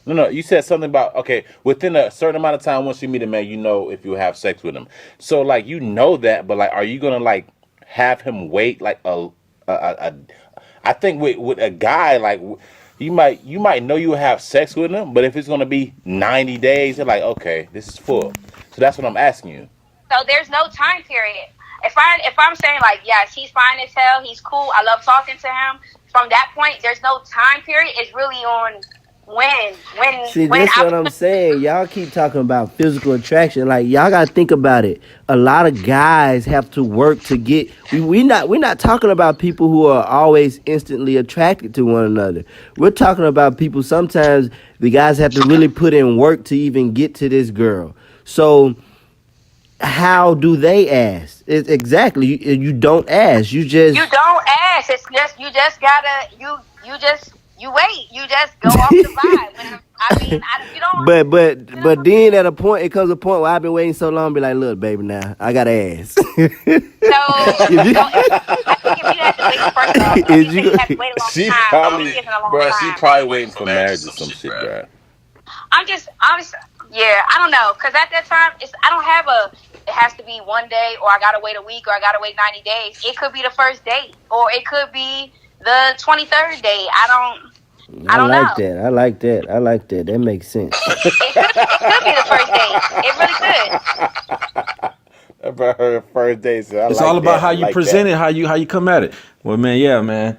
No. You said something about within a certain amount of time once you meet a man, you know if you have sex with him. So like you know that, but like, are you gonna like have him wait like a I think with a guy like you might know you have sex with him, but if it's gonna be 90 days, you're like, okay, this is full. So that's what I'm asking you. So there's no time period. If I'm saying like, yes, he's fine as hell, he's cool, I love talking to him. From that point, there's no time period. It's really on when. See, when that's what I'm saying. Y'all keep talking about physical attraction. Like y'all gotta think about it. A lot of guys have to work to get. We're not talking about people who are always instantly attracted to one another. We're talking about people. Sometimes the guys have to really put in work to even get to this girl. So how do they ask? Exactly. You don't ask. You just. You don't ask. It's just you just gotta you wait. You just go off the vibe. You don't. But then at a point, it comes a point where I've been waiting so long, be like, look, baby, now I gotta ask. So I think if you had to wait first off, you have to wait a long She time. probably, It's a long bro. time. She probably waiting for marriage or some shit, bro. I'm just I don't know, because at that time I don't have it has to be one day, or I gotta wait a week, or I gotta wait 90 days. It could be the first date, or it could be the 23rd date. I don't know. I like that. That makes sense. It could be the first date. It really could. About her first date, so It's all about how you present it, how you come at it. Well, man, yeah, man.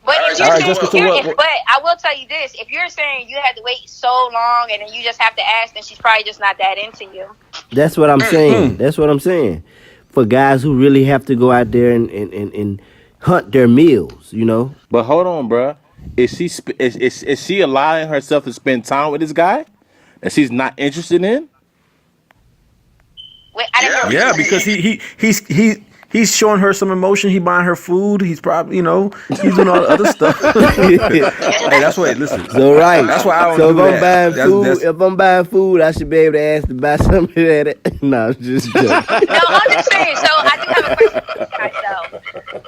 But if you're All right, saying, Jessica, but I will tell you this: if you're saying you had to wait so long and then you just have to ask, then she's probably just not that into you. That's what I'm saying. That's what I'm saying. For guys who really have to go out there and hunt their meals, you know. But hold on, bro. Is she allowing herself to spend time with this guy that she's not interested in? Wait, I didn't hear what you said. Yeah, because he's showing her some emotion. He buying her food. He's probably, he's doing all the other stuff. Hey, that's what. Listen. So right. That's why I don't So do if I'm that. buying That's- food, that's- if I'm buying food, I should be able to ask to buy some of that. No, I'm just joking. No, I'm just saying. So I do have a question for myself.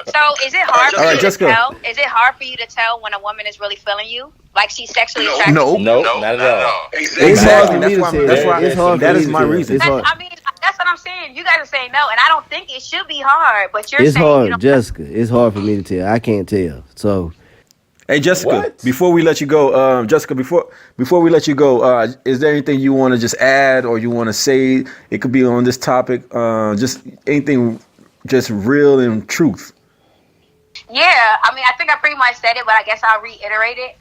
So is it hard for All right, you Jessica. to tell? Is it hard for you to tell when a woman is really feeling you, like she's sexually attracted? No. No, not at all. It's hard for me to tell. That's why. It's hard That for is me my to tell. reason. It's hard. I mean, that's what I'm saying. You guys are saying no, and I don't think it should be hard. But you're It's saying hard, you don't. Jessica. It's hard for me to tell. I can't tell. So Hey, Jessica. What? Before we let you go, Jessica. Before we let you go, is there anything you want to just add or you want to say? It could be on this topic. Just anything, just real and truth. Yeah, I mean, I think I pretty much said it, but I guess I'll reiterate it.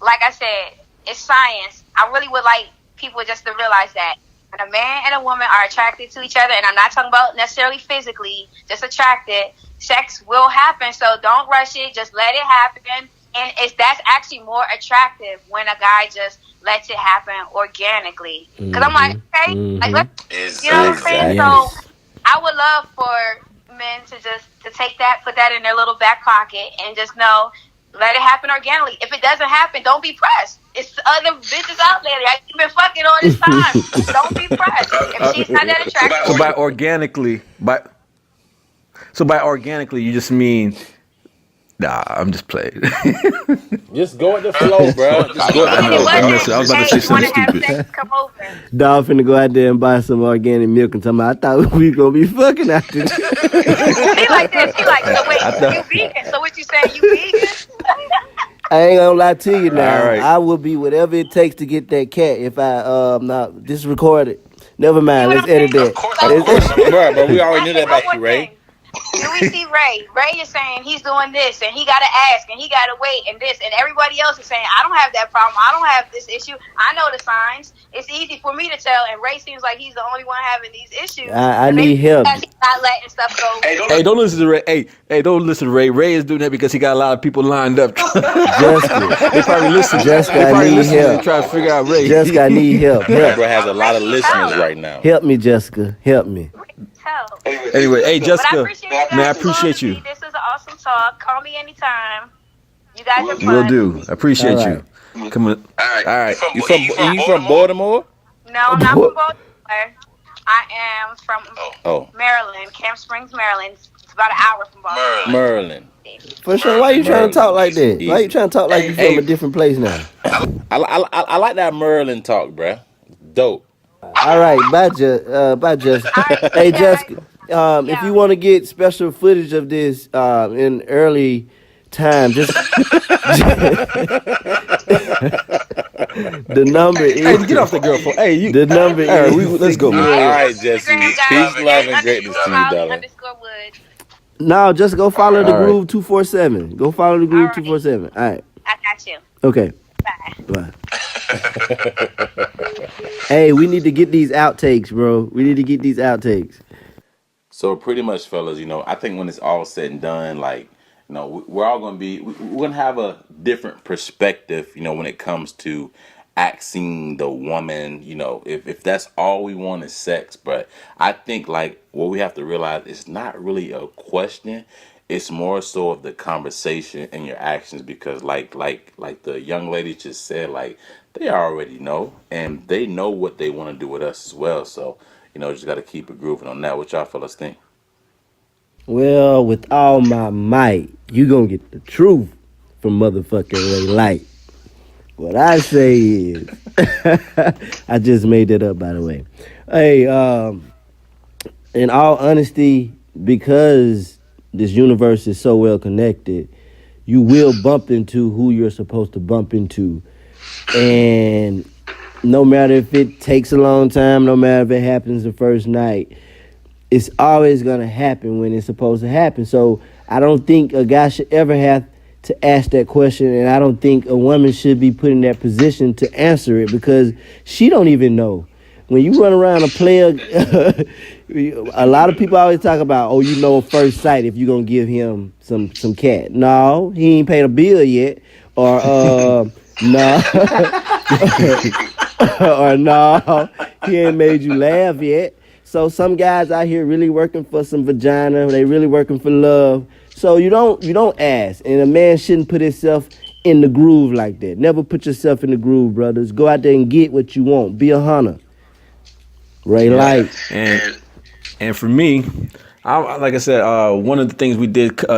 Like I said, it's science. I really would like people just to realize that when a man and a woman are attracted to each other, and I'm not talking about necessarily physically, just attracted, sex will happen. So don't rush it. Just let it happen. And that's actually more attractive when a guy just lets it happen organically. Because I'm like, okay, like, you know what I'm saying? So I would love for men to take that, put that in their little back pocket, and just know, let it happen organically. If it doesn't happen, don't be pressed. It's other bitches out there that you've been fucking all this time. Don't be pressed. If she's not that attractive, So by organically, you just mean Nah, I'm just playing. Just go with the flow, bro. Just go with I the know. flow, I'm bro. messing. I was about to say Hey, you want something to have stupid. sex? Come over. Dog finna go out there and buy some organic milk and tell me I thought we gonna be fucking out there. He like this. He like, so wait, I thought- you vegan? So what you saying? You vegan? I ain't gonna lie to you now. All right. I will be whatever it takes to get that cat. If I not this recorded. Never mind. See Let's what I'm edit saying? that. Of course, So- of course. Bro, but we already knew that One about more you, Ray. thing. Do we see Ray? Ray is saying he's doing this and he got to ask and he got to wait and this, and everybody else is saying, I don't have that problem. I don't have this issue. I know the signs. It's easy for me to tell, and Ray seems like he's the only one having these issues. I And need maybe help. because he's not letting stuff go. Hey, don't listen to Ray. Hey, don't listen to Ray. Ray is doing that because he got a lot of people lined up. Jessica, They probably listen. Jessica, They I probably need listen and help. try to figure out Ray. Jessica, I need help. Bro Help, has a lot of listeners right now. help me, Jessica. Help me. Tell. Anyway, hey But I Jessica, appreciate you guys. man, I for appreciate calling you. me. This is an awesome talk. Call me anytime. You guys are fun. Will do. I appreciate All you. Come on. All right. You from Baltimore? No, I'm not from Baltimore. I am from Oh, Maryland, Camp Springs, Maryland. It's about an hour from Baltimore. Merlin. For sure. Why you trying to talk like that? Why you trying to talk like you from Hey. a different place now? I like that Merlin talk, bruh. Dope. All right, bye, Jessica. All right, Hey, yeah. Jessica. If Yeah. you want to get special footage of this in early time, just the number is Hey, get off the girl phone. Hey, you. the number All right, is let's go, All man. right, Jesse. Instagram, guys. Peace, love, and Underscore greatness to you, Molly, darling. underscore Wood. No, just go follow the All right. Groove 247. Go follow the Groove All right. 247. All right. I got you. Okay. Bye. Bye. Hey, we need to get these outtakes, bro. We need to get these outtakes. So pretty much, fellas, I think when it's all said and done, like, we're all going to be, we're going to have a different perspective, when it comes to asking the woman, if that's all we want is sex. But I think, like, what we have to realize, it's not really a question. It's more so of the conversation and your actions, because like the young lady just said, like, they already know, and they know what they want to do with us as well. So, just got to keep it grooving on that. What y'all fellas think? Well, with all my might, you gonna get the truth from motherfucking Ray Light. What I say is, I just made that up, by the way. Hey, in all honesty, because this universe is so well connected, you will bump into who you're supposed to bump into. And no matter if it takes a long time, no matter if it happens the first night, it's always going to happen when it's supposed to happen. So I don't think a guy should ever have to ask that question, and I don't think a woman should be put in that position to answer it, because she don't even know. When you run around a player, a lot of people always talk about, first sight if you're going to give him some cat. No, he ain't paid a bill yet. Or, no. Or, no, he ain't made you laugh yet. So some guys out here really working for some vagina. They really working for love. So you don't ask. And a man shouldn't put himself in the groove like that. Never put yourself in the groove, brothers. Go out there and get what you want. Be a hunter. Ray Light. And for me, like I said, one of the things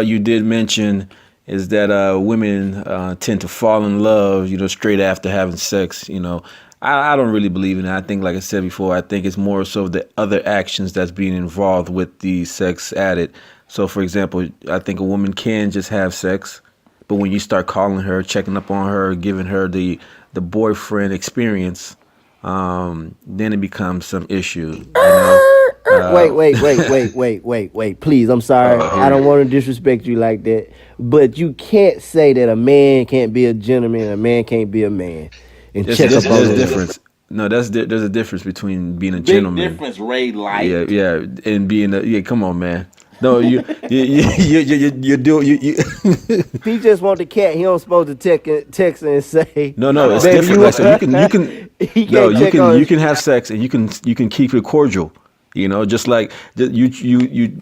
you did mention is that women tend to fall in love, straight after having sex. I don't really believe in that. I think, like I said before, I think it's more so the other actions that's being involved with the sex added. So, for example, I think a woman can just have sex, but when you start calling her, checking up on her, giving her the boyfriend experience, then it becomes some issue. Wait. Please, I'm sorry. I don't want to disrespect you like that. But you can't say that a man can't be a gentleman and a man can't be a man. And check up on There's a him. difference. No, there's a difference between being a Big gentleman. difference, Ray Light. Yeah, and being come on, man. No, you do you. If he just want the cat, he don't supposed to text and say. No, it's "Baby, different. Like, so you can He no, can't you check can on- you can have sex and you can keep it cordial. Just like you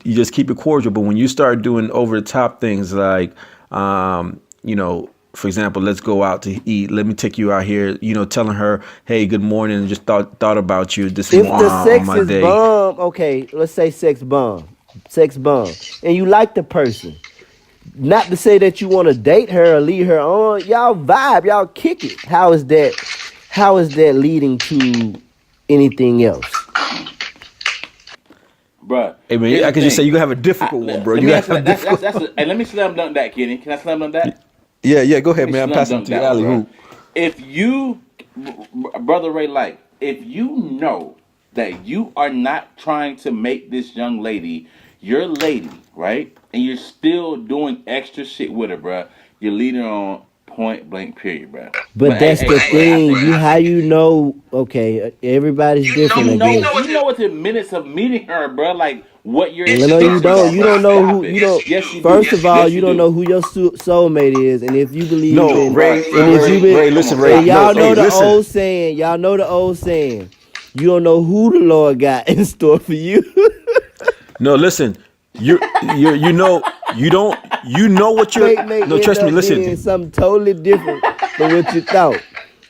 just keep it cordial. But when you start doing over the top things like, for example, let's go out to eat. Let me take you out here. Telling her, hey, good morning, and just thought about you this If morning the sex on my is day. bomb, okay, let's say sex bomb, and you like the person, Not to say that you want to date her or lead her on. Y'all vibe, y'all kick it. How is that? How is that leading to anything else? Bruh. Hey man, here's I the could just say thing. you have a difficult one, bro. Let You me have a difficult. hey, let me slam dunk that, Kenny. Can I slam dunk that? Yeah, go ahead, Let me man. I'm slam passing dunk to you, that alley one, hoop. bruh. If you, brother Ray, like, if you know that you are not trying to make this young lady your lady, right? And you're still doing extra shit with her, bruh, you're leading her on point blank period, bruh. But Hey, that's hey, the hey, thing. You how you know? Okay, everybody's different again. you know within minutes of meeting her, bruh, like what your No, you intentions don't. are, You bruh. don't know Stop who. it. You don't. Yes, you do. First of all, Yes, you you don't do. know who your soulmate is, and if you believe No, in, Ray, and if you been, Ray, listen, Come on, Ray. and stop. No, y'all know hey, the listen. old saying. Y'all know the old saying. You don't know who the Lord got in store for you. No, listen. You know what you're. may No, end trust me. up being Listen. something totally different from what you thought.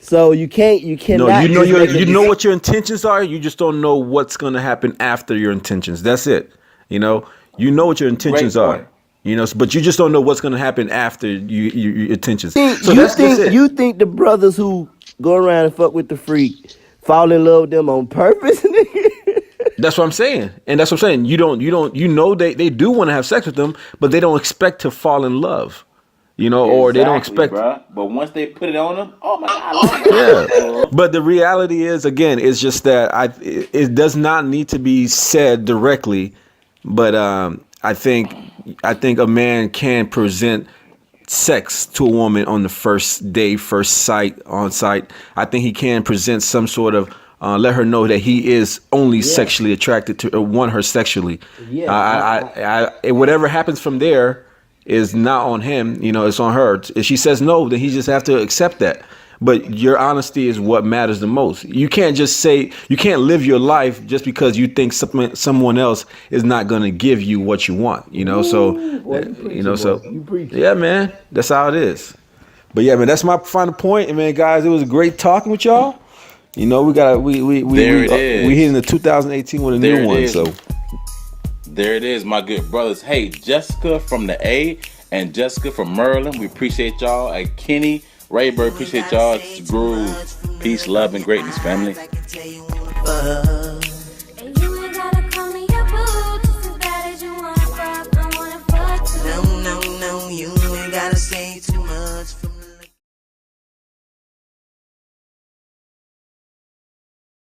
So you No, cannot just make a you know what your intentions are. You just don't know what's gonna happen after your intentions. That's it. You know what your intentions Great point. are. But you just don't know what's gonna happen after your intentions. So you that's just think it. you think the brothers who go around and fuck with the freak fall in love with them on purpose? Nigga? That's what I'm saying, and that's what I'm saying. You know they do want to have sex with them, but they don't expect to fall in love. Or they don't Exactly, expect. bruh. But once they put it on them, oh my God, I love that. Yeah, but the reality is, again, it's just that it does not need to be said directly, but I think a man can present sex to a woman on the first day, first sight, on sight. I think he can present some sort of let her know that he is only sexually attracted to want her sexually. Yeah, Whatever happens from there is not on him. It's on her. If she says no, then he just have to accept that. But your honesty is what matters the most. You can't just say you can't live your life just because you think someone else is not going to give you what you want. you preaching. Yeah, man, that's how it is. But yeah, man, that's my final point. And man, guys, it was great talking with y'all. We got we There it is. we hitting the 2018 with a There new it one. is. So There it is, my good brothers. Hey, Jessica from the A and Jessica from Maryland, we appreciate y'all. Hey, Kenny, Rayburn, appreciate y'all. It's Groove. Peace, love, and greatness, family. I can tell you wanna fuck.